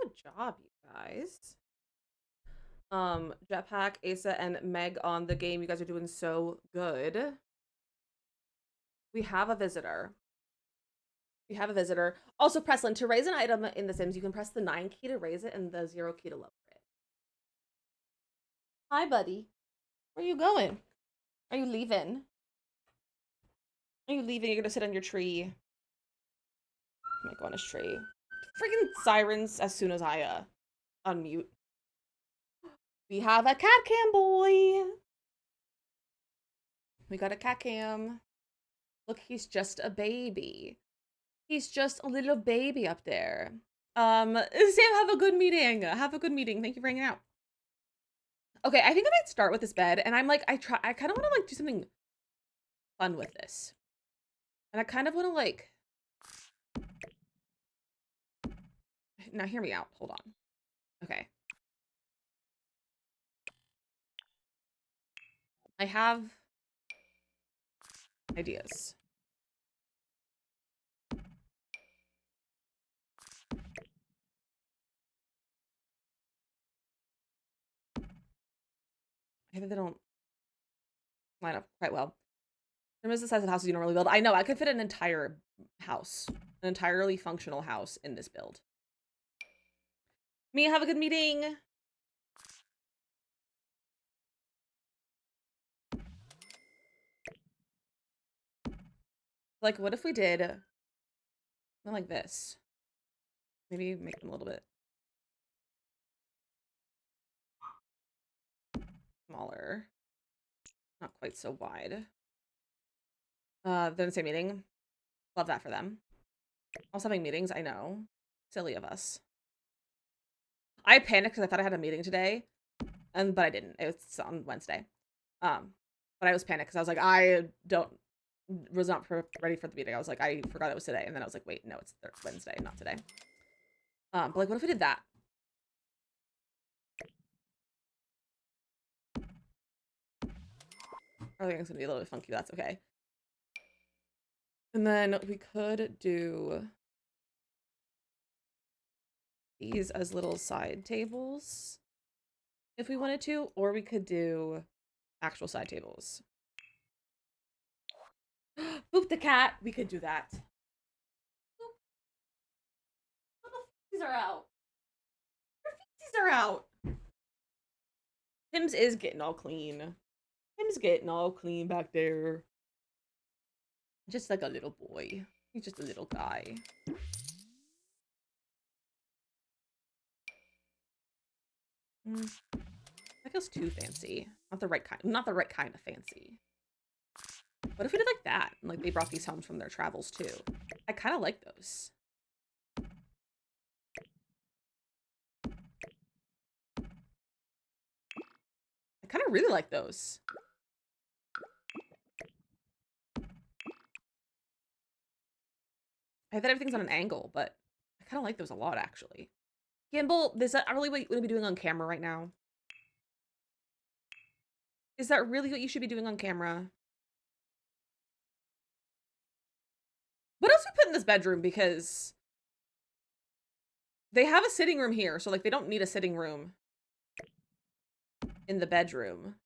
Good job, you guys. Jetpack, Asa, and Meg on the game. You guys are doing so good. We have a visitor. We have a visitor. Also, Preslin, to raise an item in The Sims, you can press the 9 key to raise it and the 0 key to lower it. Hi, buddy. Where are you going? Are you leaving? Are you leaving? You're gonna sit on your tree. I might go on his tree. Freaking sirens as soon as I unmute. We have a cat cam boy. We got a cat cam. Look, he's just a baby. He's just a little baby up there. Sam, have a good meeting. Have a good meeting. Thank you for hanging out. Okay, I think I might start with this bed, and I'm like, I kind of want to like do something fun with this. And I kind of want to like, now hear me out. Hold on. Okay. I have ideas. I think they don't line up quite well. There is the size of houses you normally build. I know, I could fit an entire house, an entirely functional house in this build. Mia, have a good meeting. Like, what if we did something like this? Maybe make them a little bit smaller. Not quite so wide. They're in the same meeting. Love that for them. Also having meetings, I know. Silly of us. I panicked because I thought I had a meeting today. But I didn't. It was on Wednesday. But I was panicked because I was like, was not ready for the meeting. I was like, I forgot it was today. And then I was like, wait, no, it's Wednesday, not today. But like, what if we did that? I think it's gonna be a little bit funky, but that's okay. And then we could do these as little side tables if we wanted to, or we could do actual side tables. Boop the cat. We could do that. Boop. These are out. These are out. Tim's is getting all clean. Tim's getting all clean back there. Just like a little boy. He's just a little guy. That feels too fancy. Not the right kind of fancy. What if we did like that? And like they brought these home from their travels too. I kind of like those. I kind of really like those. I bet everything's on an angle, but I kind of like those a lot actually. Gimbal, is that really what you want to be doing on camera right now? Is that really what you should be doing on camera? What else we put in this bedroom? Because they have a sitting room here, so like they don't need a sitting room in the bedroom.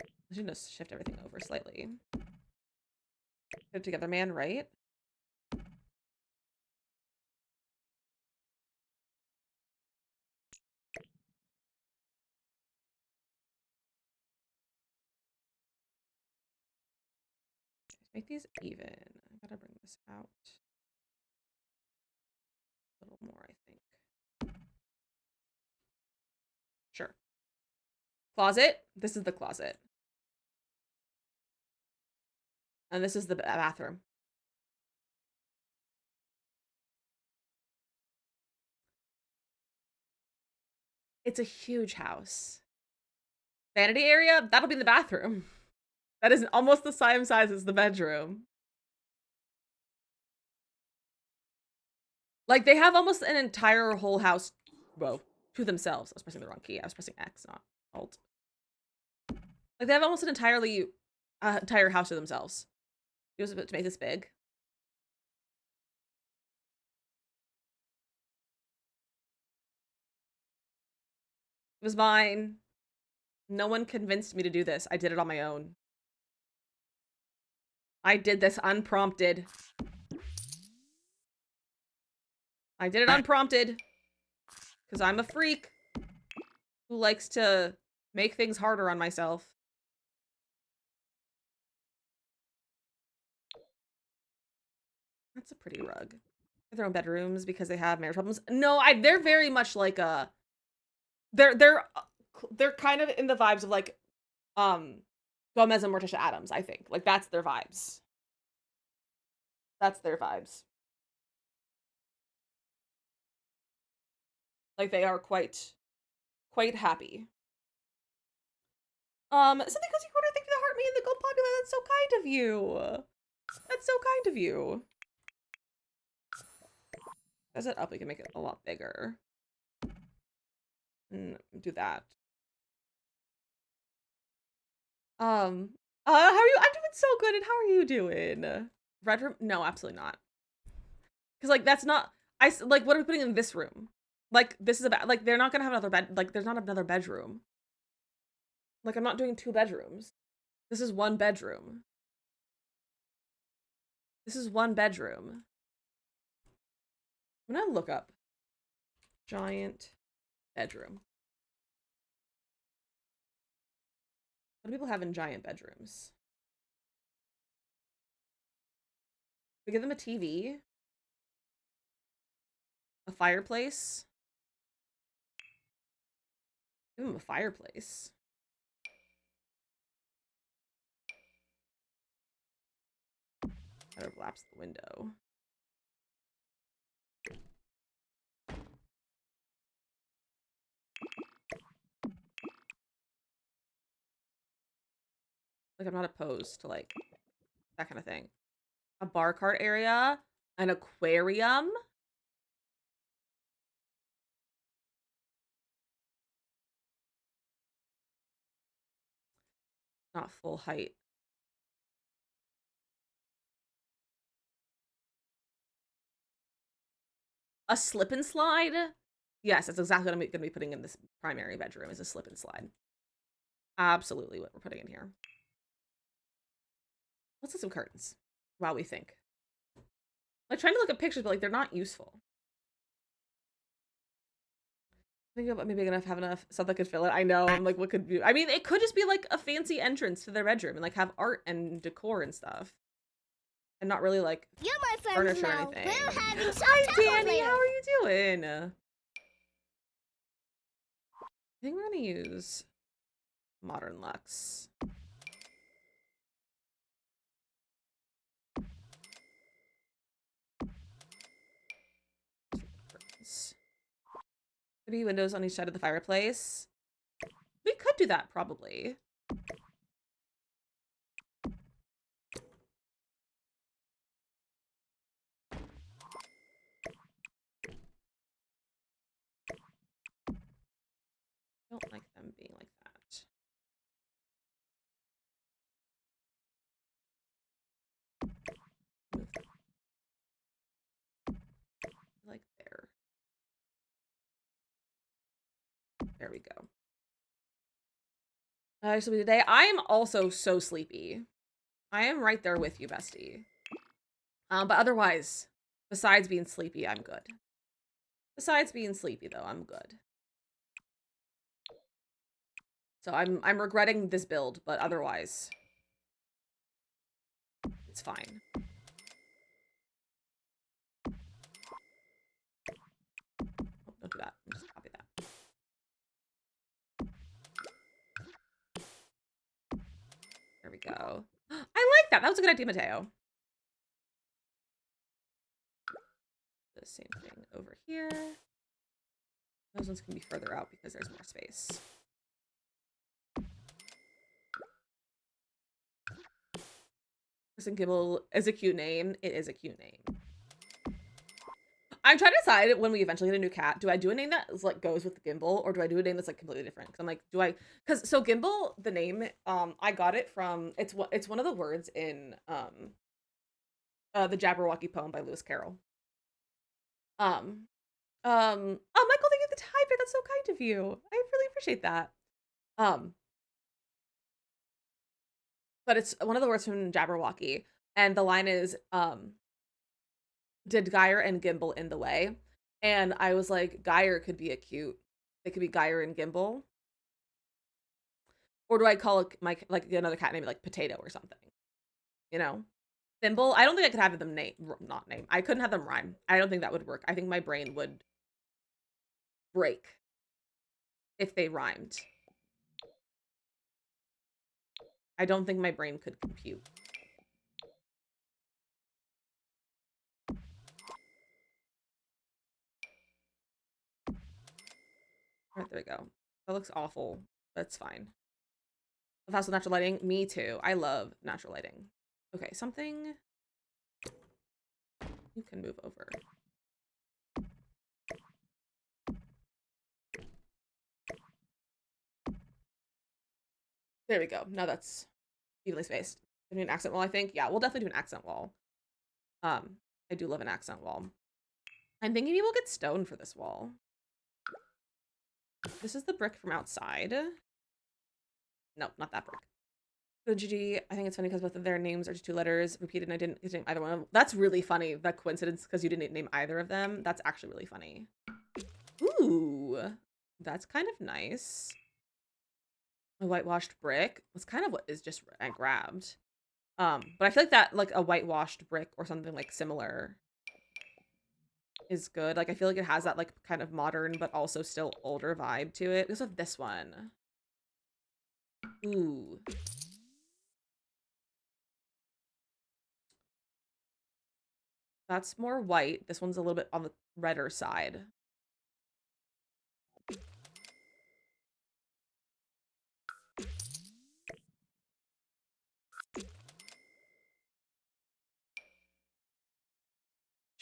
I should just shift everything over slightly. Put it together, man, right? Make these even. I gotta bring this out a little more, I think. Sure. Closet. This is the closet. And this is the bathroom. It's a huge house. Vanity area? That'll be the bathroom. That is almost the same size as the bedroom. Like, they have almost an entire whole house, well, to themselves. I was pressing the wrong key. I was pressing X, not Alt. Like, they have almost an entire house to themselves. Use it to make this big. It was mine. No one convinced me to do this. I did it on my own. I did this unprompted. I did it unprompted. Because I'm a freak who likes to make things harder on myself. That's a pretty rug. They have their own bedrooms because they have marriage problems. No, they're very much like a... They're kind of in the vibes of like Gomez and Morticia Addams, I think. Like that's their vibes. That's their vibes. Like they are quite happy. Something goes you corner, thank you for the heart me and the gold popular. That's so kind of you. That's so kind of you. As it up, we can make it a lot bigger. Do that. How are you? I'm doing so good, and how are you doing? Red room? No, absolutely not. Because like that's not. Like what are we putting in this room? Like this is about like they're not gonna have another bed. Like there's not another bedroom. Like I'm not doing 2 bedrooms. This is 1 bedroom. This is 1 bedroom. I'm gonna look up giant bedroom. What do people have in giant bedrooms? We give them a TV, a fireplace. Give them a fireplace. That overlaps the window. Like I'm not opposed to like that kind of thing. A bar cart area, an aquarium. Not full height. A slip and slide? Yes, that's exactly what I'm gonna be putting in this primary bedroom is a slip and slide. Absolutely what we're putting in here. Let's get some curtains while we think. Like trying to look at pictures, but like they're not useful. Think about maybe gonna have enough stuff that could fill it. I know. I'm like, what could be? I mean, it could just be like a fancy entrance to their bedroom and like have art and decor and stuff, and not really like You're my furniture friends or now. anything. We're having some Hi, tacos Danny. later. How are you doing? I think we're gonna use Modern Luxe. Maybe windows on each side of the fireplace. We could do that probably. I don't like them being like that. Move them. Like there. There we go. So today I am also so sleepy. I am right there with you, bestie. But otherwise, besides being sleepy, I'm good. Besides being sleepy, though, I'm good. So I'm regretting this build, but otherwise, it's fine. Oh, don't do that. Just copy that. There we go. I like that. That was a good idea, Mateo. The same thing over here. Those ones can be further out because there's more space. Person Gibble is a cute name. It is a cute name. I'm trying to decide when we eventually get a new cat. Do I do a name that is, like goes with the Gimbal, or do I do a name that's like completely different? Because I'm like, do I? Because so Gimbal, the name, I got it from it's one of the words in the Jabberwocky poem by Lewis Carroll. Oh, Michael, thank you for the tie. That's so kind of you. I really appreciate that. Um, but it's one of the words from Jabberwocky, and the line is, did Geyer and Gimble in the way? And I was like, Geyer could be a cute. It could be Geyer and Gimble. Or do I call it my like another cat name like Potato or something? You know? Thimble. I don't think I could have them not name. I couldn't have them rhyme. I don't think that would work. I think my brain would break if they rhymed. I don't think my brain could compute. All right, there we go. That looks awful. That's fine. The fast with natural lighting. Me too. I love natural lighting. Okay, something. You can move over. There we go. Now that's evenly spaced. Do an accent wall, I think. Yeah, we'll definitely do an accent wall. I do love an accent wall. I'm thinking maybe we'll get stone for this wall. This is the brick from outside. Nope, not that brick. GG. I think it's funny because both of their names are just 2 letters repeated and I didn't name either one of them. That's really funny. That coincidence because you didn't name either of them. That's actually really funny. Ooh, that's kind of nice. A whitewashed brick was kind of what is just I grabbed. But I feel like that like a whitewashed brick or something like similar is good. Like I feel like it has that like kind of modern but also still older vibe to it. Because of this one. Ooh. That's more white. This one's a little bit on the redder side.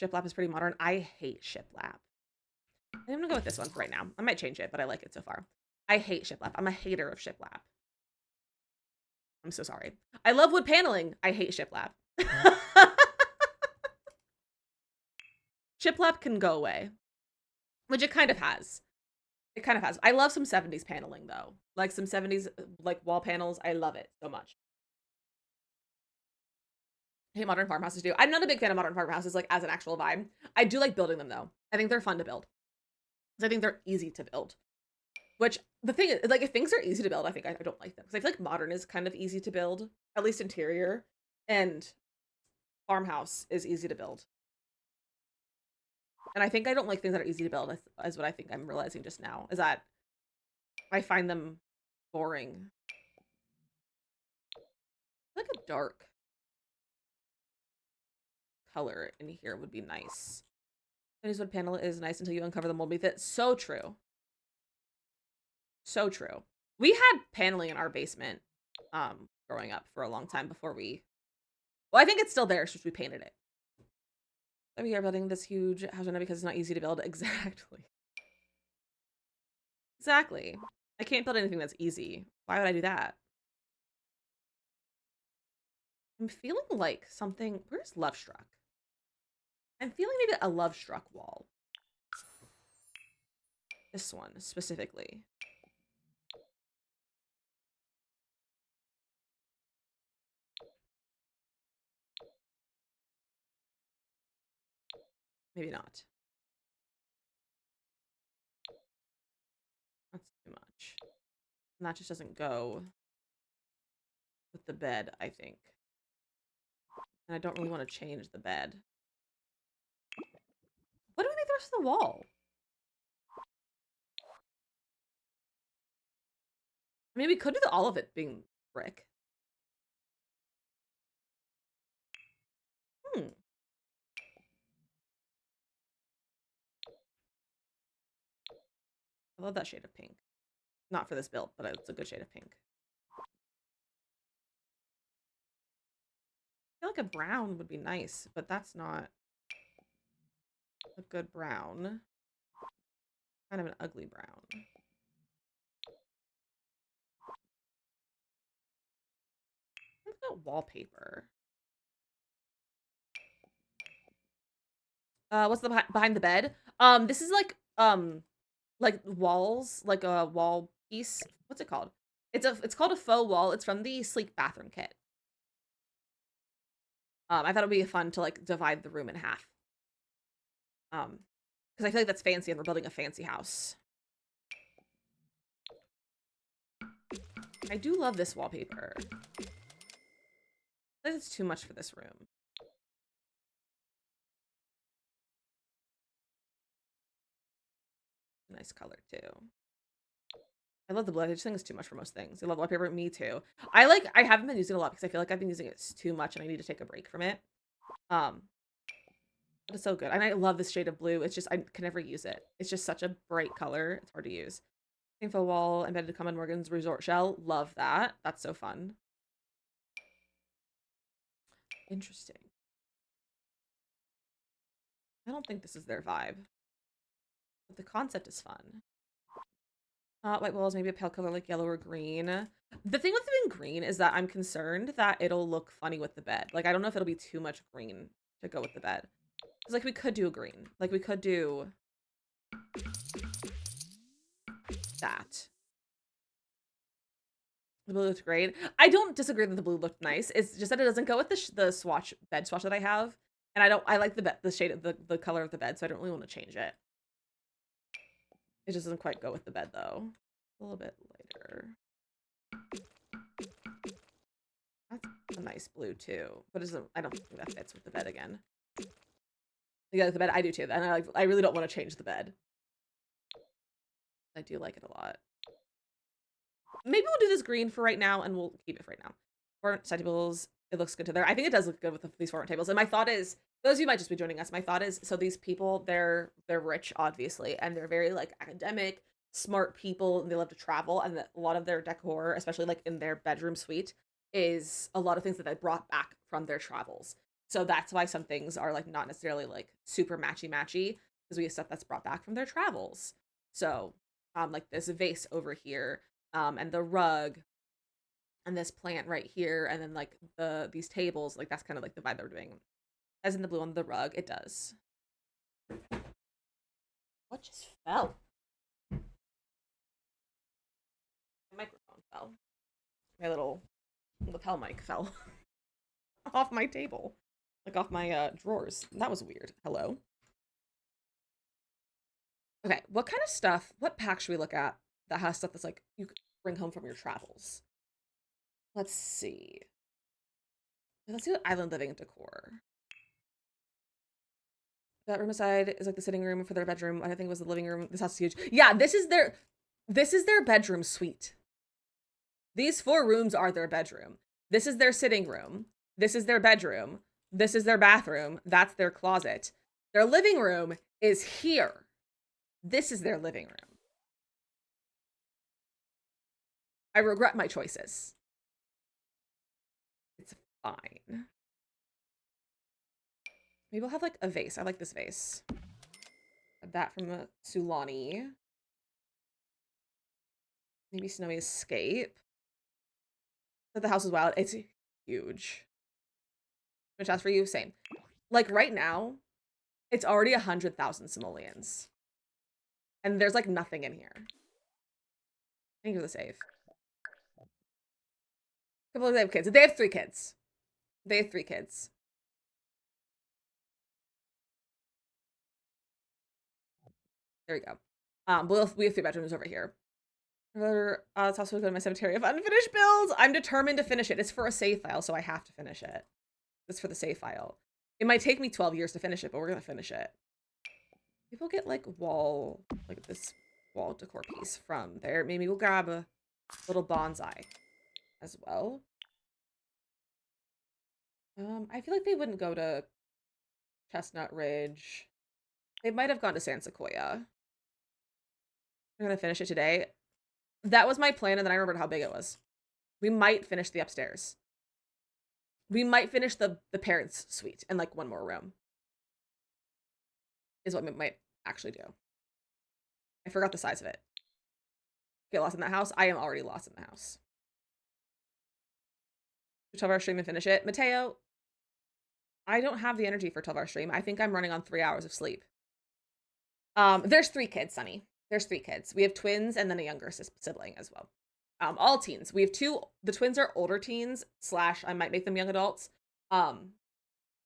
Shiplap is pretty modern. I hate shiplap. I'm gonna go with this one for right now. I might change it, but I like it so far. I hate shiplap. I'm a hater of shiplap. I'm so sorry. I love wood paneling. I hate shiplap. Shiplap can go away, which it kind of has. It kind of has. I love some 70s paneling though. Like some 70s like wall panels. I love it so much. I hate modern farmhouses too. I'm not a big fan of modern farmhouses like as an actual vibe. I do like building them though. I think they're fun to build. I think they're easy to build. Which the thing is, like if things are easy to build, I think I don't like them. Because I feel like modern is kind of easy to build, at least interior. And farmhouse is easy to build. And I think I don't like things that are easy to build, is what I think I'm realizing just now, is that I find them boring. Like a dark color in here would be nice. Chinese wood panel is nice until you uncover the mold beneath it. So true. So true. We had paneling in our basement growing up for a long time before we... Well, I think it's still there, it's just we painted it. We are building this huge house right now because it's not easy to build. Exactly. Exactly. I can't build anything that's easy. Why would I do that? I'm feeling like something... Where's Love Struck? I'm feeling maybe a Love Struck wall. This one, specifically. Maybe not. That's too much. And that just doesn't go with the bed, I think. And I don't really want to change the bed. What do we make the rest of the wall? I mean, we could do all of it being brick. I love that shade of pink. Not for this build, but it's a good shade of pink. I feel like a brown would be nice, but that's not a good brown. Kind of an ugly brown. What about wallpaper? What's the behind the bed? This is like walls, like a wall piece. What's it called? It's called a faux wall. It's from the Sleek bathroom kit. I thought it would be fun to like divide the room in half. Because I feel like that's fancy and we're building a fancy house. I do love this wallpaper. I think it's too much for this room. Nice color too. I love the blue. I just think it's too much for most things. I love wallpaper. Me too. I haven't been using it a lot because I feel like I've been using it too much and I need to take a break from it. But it's so good. And I love this shade of blue. It's just, I can never use it. It's just such a bright color. It's hard to use. Info wall, embedded to come in Morgan's resort shell. Love that. That's so fun. Interesting. I don't think this is their vibe. But the concept is fun. White walls, maybe a pale color like yellow or green. The thing with doing green is that I'm concerned that it'll look funny with the bed. Like, I don't know if it'll be too much green to go with the bed. Because, like, we could do a green. Like, we could do that. The blue looks great. I don't disagree that the blue looked nice. It's just that it doesn't go with the bed swatch that I have. And I like the shade of the color of the bed, so I don't really want to change it. It just doesn't quite go with the bed, though. A little bit lighter. That's a nice blue, too. But I don't think that fits with the bed again. Yeah, the bed, I do, too. And I really don't want to change the bed. I do like it a lot. Maybe we'll do this green for right now, and we'll keep it for right now. For side tables, it looks good to there. I think it does look good with these format tables. And my thought is, those of you might just be joining us, my thought is, so these people, they're rich, obviously, and they're very, like, academic, smart people, and they love to travel, and a lot of their decor, especially, like, in their bedroom suite, is a lot of things that they brought back from their travels. So that's why some things are, like, not necessarily, like, super matchy-matchy, because we have stuff that's brought back from their travels. So, like, this vase over here, and the rug, and this plant right here, and then, like, these tables, like, that's kind of, like, the vibe they're doing. As in the blue on the rug, it does. What just fell? My microphone fell. My little lapel mic fell off my table. Like, off my drawers. That was weird. Hello? Okay, what pack should we look at that has stuff that's, like, you could bring home from your travels? Let's see. Let's see what island living decor. That room aside is like the sitting room for their bedroom. I think it was the living room. This house is huge. Yeah, this is their bedroom suite. These 4 rooms are their bedroom. This is their sitting room. This is their bedroom. This is their bathroom. That's their closet. Their living room is here. This is their living room. I regret my choices. It's fine. Maybe we'll have, like, a vase. I like this vase. That from Sulani. Maybe Snowy Escape. But the house is wild. It's huge. Which house for you? Same. Like, right now, it's already 100,000 simoleons. And there's, like, nothing in here. Thank you for the save. Couple of they have kids. They have 3 kids. They have 3 kids. There we go. We have 3 bedrooms over here. It's also good in my cemetery of unfinished builds. I'm determined to finish it. It's for a save file, so I have to finish it. It's for the save file. It might take me 12 years to finish it, but we're gonna finish it. People get, like, this wall decor piece from there. Maybe we'll grab a little bonsai as well. I feel like they wouldn't go to Chestnut Ridge. They might have gone to San Sequoia. We're gonna finish it today. That was my plan, and then I remembered how big it was. We might finish the upstairs. We might finish the parents' suite and, like, 1 more room. Is what we might actually do. I forgot the size of it. Get lost in that house? I am already lost in the house. 12-hour stream and finish it. Mateo, I don't have the energy for a 12-hour stream. I think I'm running on 3 hours of sleep. There's 3 kids, Sunny. There's 3 kids. We have twins and then a younger sibling as well. All teens. We have 2. The twins are older teens / I might make them young adults. And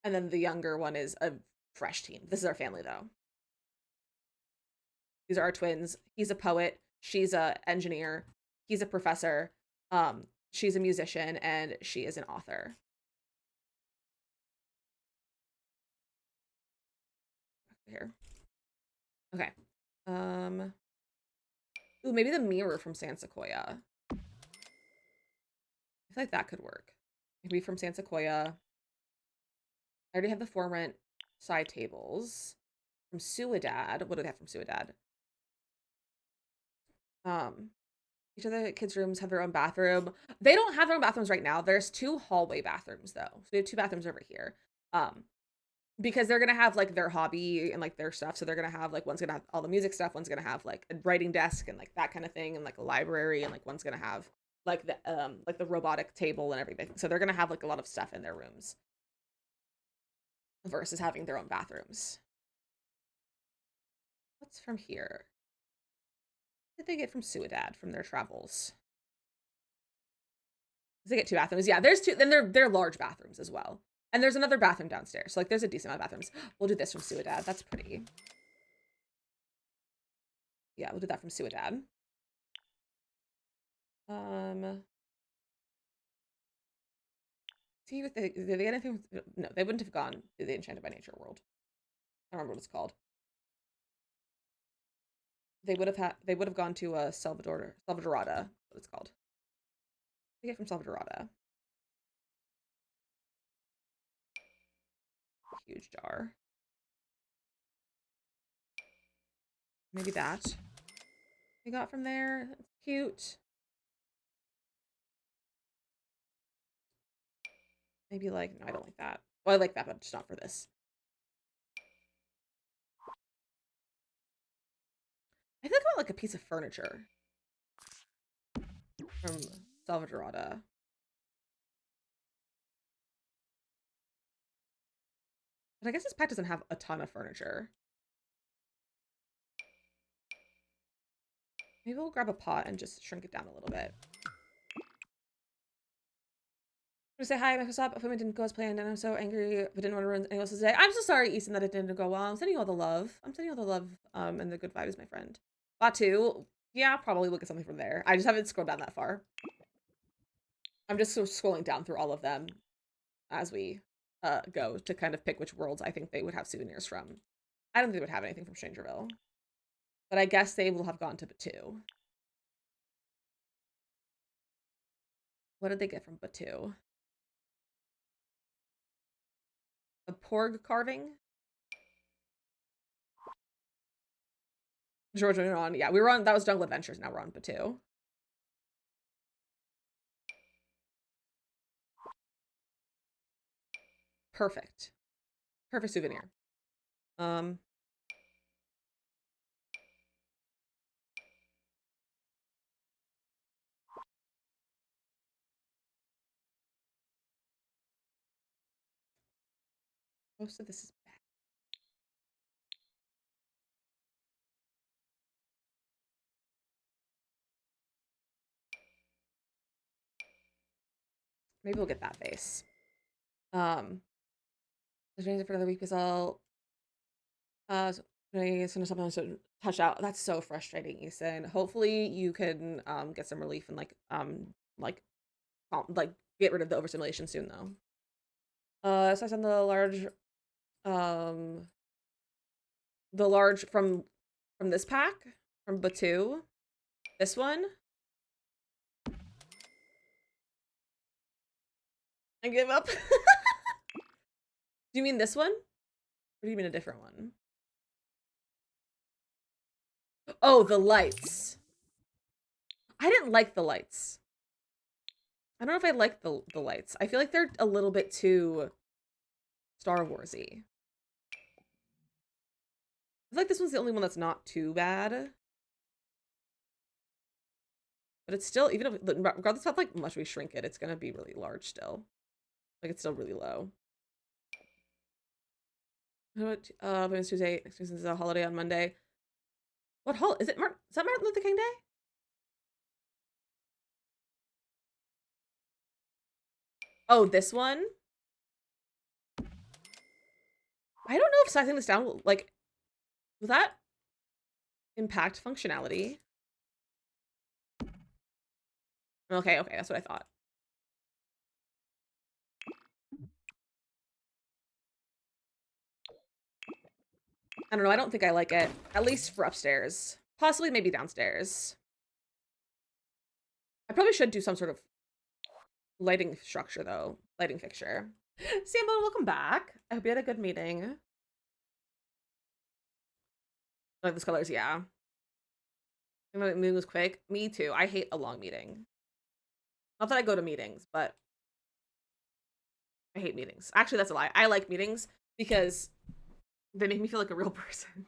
then the younger one is a fresh teen. This is our family though. These are our twins. He's a poet. She's a engineer. He's a professor. She's a musician, and she is an author. Here. Okay. Ooh, maybe the mirror from San Sequoia. I feel like that could work. Maybe from San Sequoia. I already have the for rent side tables. From Suidad. What do they have from Suidad? Each of the kids' rooms have their own bathroom. They don't have their own bathrooms right now. There's 2 hallway bathrooms though. So we have 2 bathrooms over here. Because they're gonna have like their hobby and like their stuff. So they're gonna have like one's gonna have all the music stuff, one's gonna have like a writing desk and like that kind of thing, and like a library, and like one's gonna have like the robotic table and everything. So they're gonna have like a lot of stuff in their rooms versus having their own bathrooms. What's from here? What did they get from Suidad from their travels? They get 2 bathrooms. Yeah, there's 2. Then they're large bathrooms as well. And there's another bathroom downstairs. So like there's a decent amount of bathrooms. We'll do this from Suidad. That's pretty. Yeah, we'll do that from Suidad. See if did they get anything? No, they wouldn't have gone to the Enchanted by Nature world. I don't remember what it's called. They would have gone to Salvadorada, what it's called. They get from Salvadorada. Huge jar. Maybe that we got from there. That's cute. Maybe like, no, I don't like that. Well, I like that, but just not for this. I think I want like a piece of furniture from Salvadorada. But I guess this pack doesn't have a ton of furniture. Maybe we'll grab a pot and just shrink it down a little bit. To say hi, what's up? Appointment didn't go as planned, and I'm so angry. But didn't want to ruin anyone else's day. I'm so sorry, Easton, that it didn't go well. I'm sending you all the love. I'm sending you all the love, and the good vibes, my friend. Batu, yeah, probably we'll get something from there. I just haven't scrolled down that far. I'm just sort of scrolling down through all of them as we go to kind of pick which worlds I think they would have souvenirs from. I don't think they would have anything from Strangerville, but I guess they will have gone to Batu. What did they get from Batu? A porg carving? Georgia, we're on. Yeah, we were on. That was Jungle Adventures. Now we're on Batu. Perfect. Perfect souvenir. Most of this is bad. Maybe we'll get that vase. There's for another week because I'll something to touch out. That's so frustrating, Eason. Hopefully you can get some relief and like get rid of the overstimulation soon though. So I sent the large from this pack from Batu. This one. I give up. Do you mean this one? Or do you mean a different one? Oh, the lights. I didn't like the lights. I don't know if I like the lights. I feel like they're a little bit too Star Warsy. I feel like this one's the only one that's not too bad. But it's still, even if, regardless of how like much we shrink it, it's gonna be really large still. Like it's still really low. But it's Tuesday. Next week is a holiday on Monday. What hall is it? Is that Martin Luther King Day? Oh, this one? I don't know if sizing this down will, like, will that impact functionality? Okay, okay, that's what I thought. I don't know, I don't think I like it. At least for upstairs. Possibly maybe downstairs. I probably should do some sort of lighting structure, though. Lighting fixture. Sambo, welcome back. I hope you had a good meeting. I like those colors, yeah. My meeting was quick. Me too. I hate a long meeting. Not that I go to meetings, but I hate meetings. Actually, that's a lie. I like meetings because they make me feel like a real person.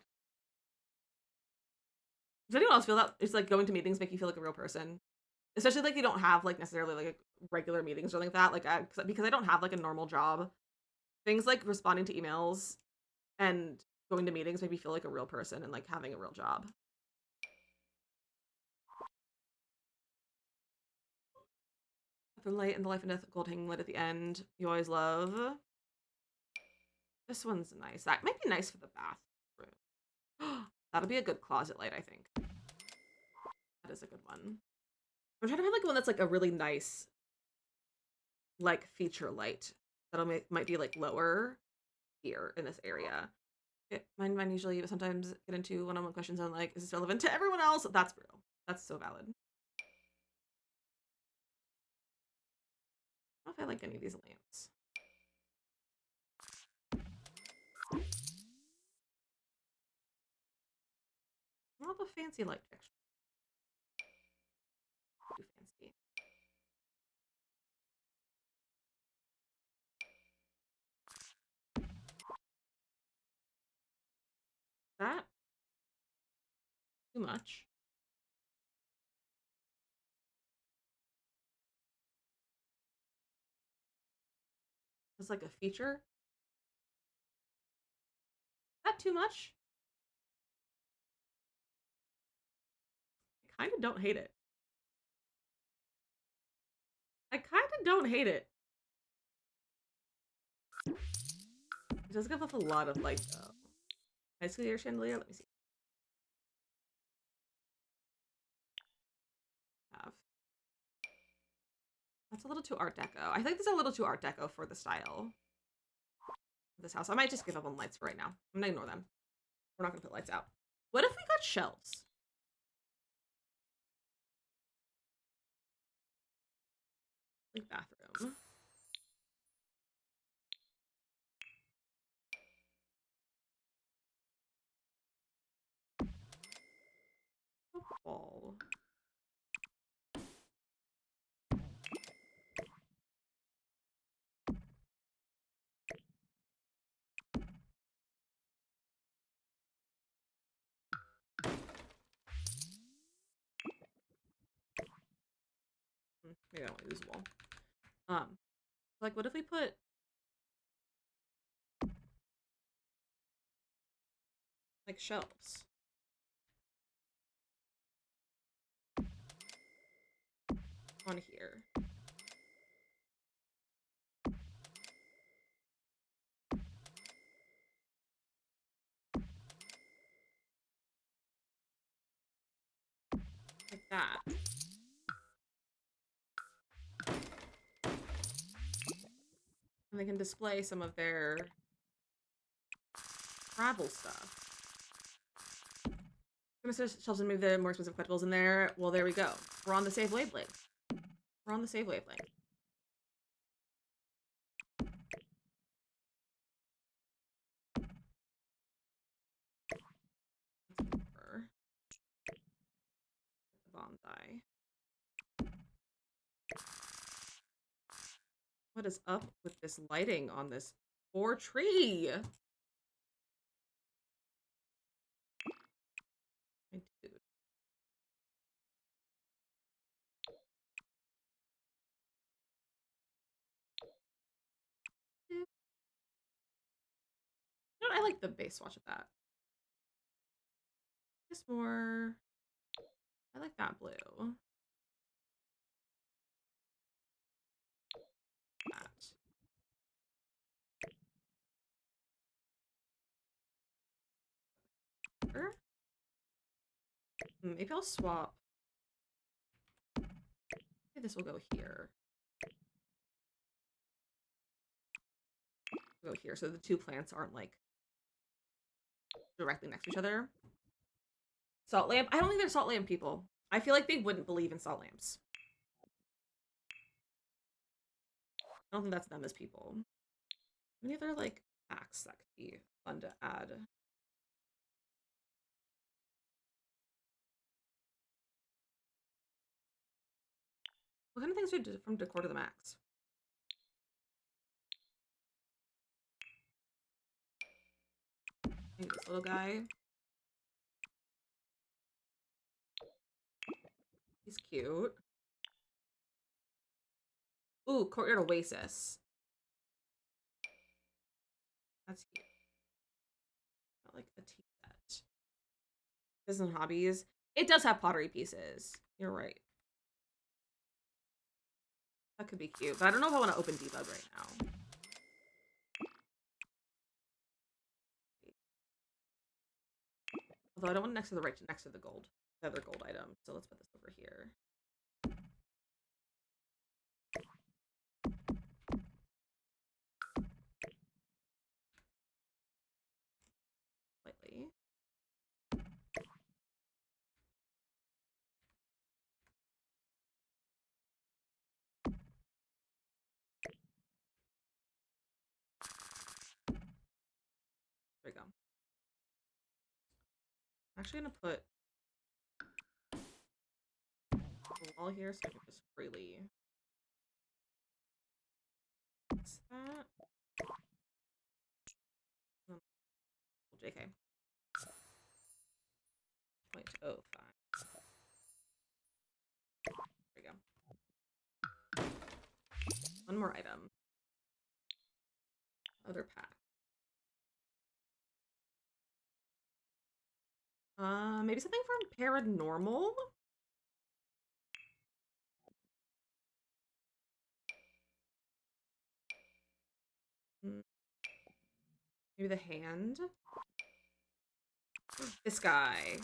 Does anyone else feel that? It's like going to meetings make you feel like a real person? Especially like you don't have like necessarily like regular meetings or like that. Like because I don't have like a normal job. Things like responding to emails and going to meetings make me feel like a real person and like having a real job. The light and the life and death gold hanging light at the end. You always love. This one's nice. That might be nice for the bathroom. That'll be a good closet light, I think. That is a good one. I'm trying to find like one that's like a really nice like feature light that'll might be like lower here in this area. Mine usually sometimes get into one-on-one questions on like, is this relevant to everyone else? That's real. That's so valid. I don't know if I like any of these lamps. Not the fancy light fixture. Too fancy. That too much. It's like a feature. That too much. I kind of don't hate it. I kind of don't hate it. It does give off a lot of light though. High school year chandelier. Let me see. Have. That's a little too Art Deco. I think this is a little too Art Deco for the style of this house. I might just give up on lights for right now. I'm gonna ignore them. We're not gonna put lights out. What if we got shelves? Like bathroom. Wall. Maybe I don't want to use a wall. Like what if we put like shelves on here? Like that. And they can display some of their travel stuff. I'm gonna shelves and move the more expensive collectibles in there. Well, there we go. We're on the save wavelength. We're on the save wavelength. Bonsai. What is up with this lighting on this poor tree? My dude. You know what? I like the base swatch of that. Just more. I like that blue. That. Maybe I'll swap. Maybe this will go here. Go here, so the two plants aren't like directly next to each other. Salt lamp. I don't think they're salt lamp people. I feel like they wouldn't believe in salt lamps. I don't think that's them as people. Any other like acts that could be fun to add? What kind of things do you do from decor to the max? Maybe this little guy. He's cute. Ooh, Courtyard Oasis. That's cute. Not like a tea set. Business and hobbies. It does have pottery pieces. You're right. That could be cute, but I don't know if I want to open debug right now. Although I don't want it next to the right next to the gold, the other gold item. So let's put this over here. Slightly. There we go. I'm actually gonna put a wall here so I can just freely fix that. JK. 0.05. There we go. One more item. Other pack. Maybe something from paranormal? Maybe the hand? This guy.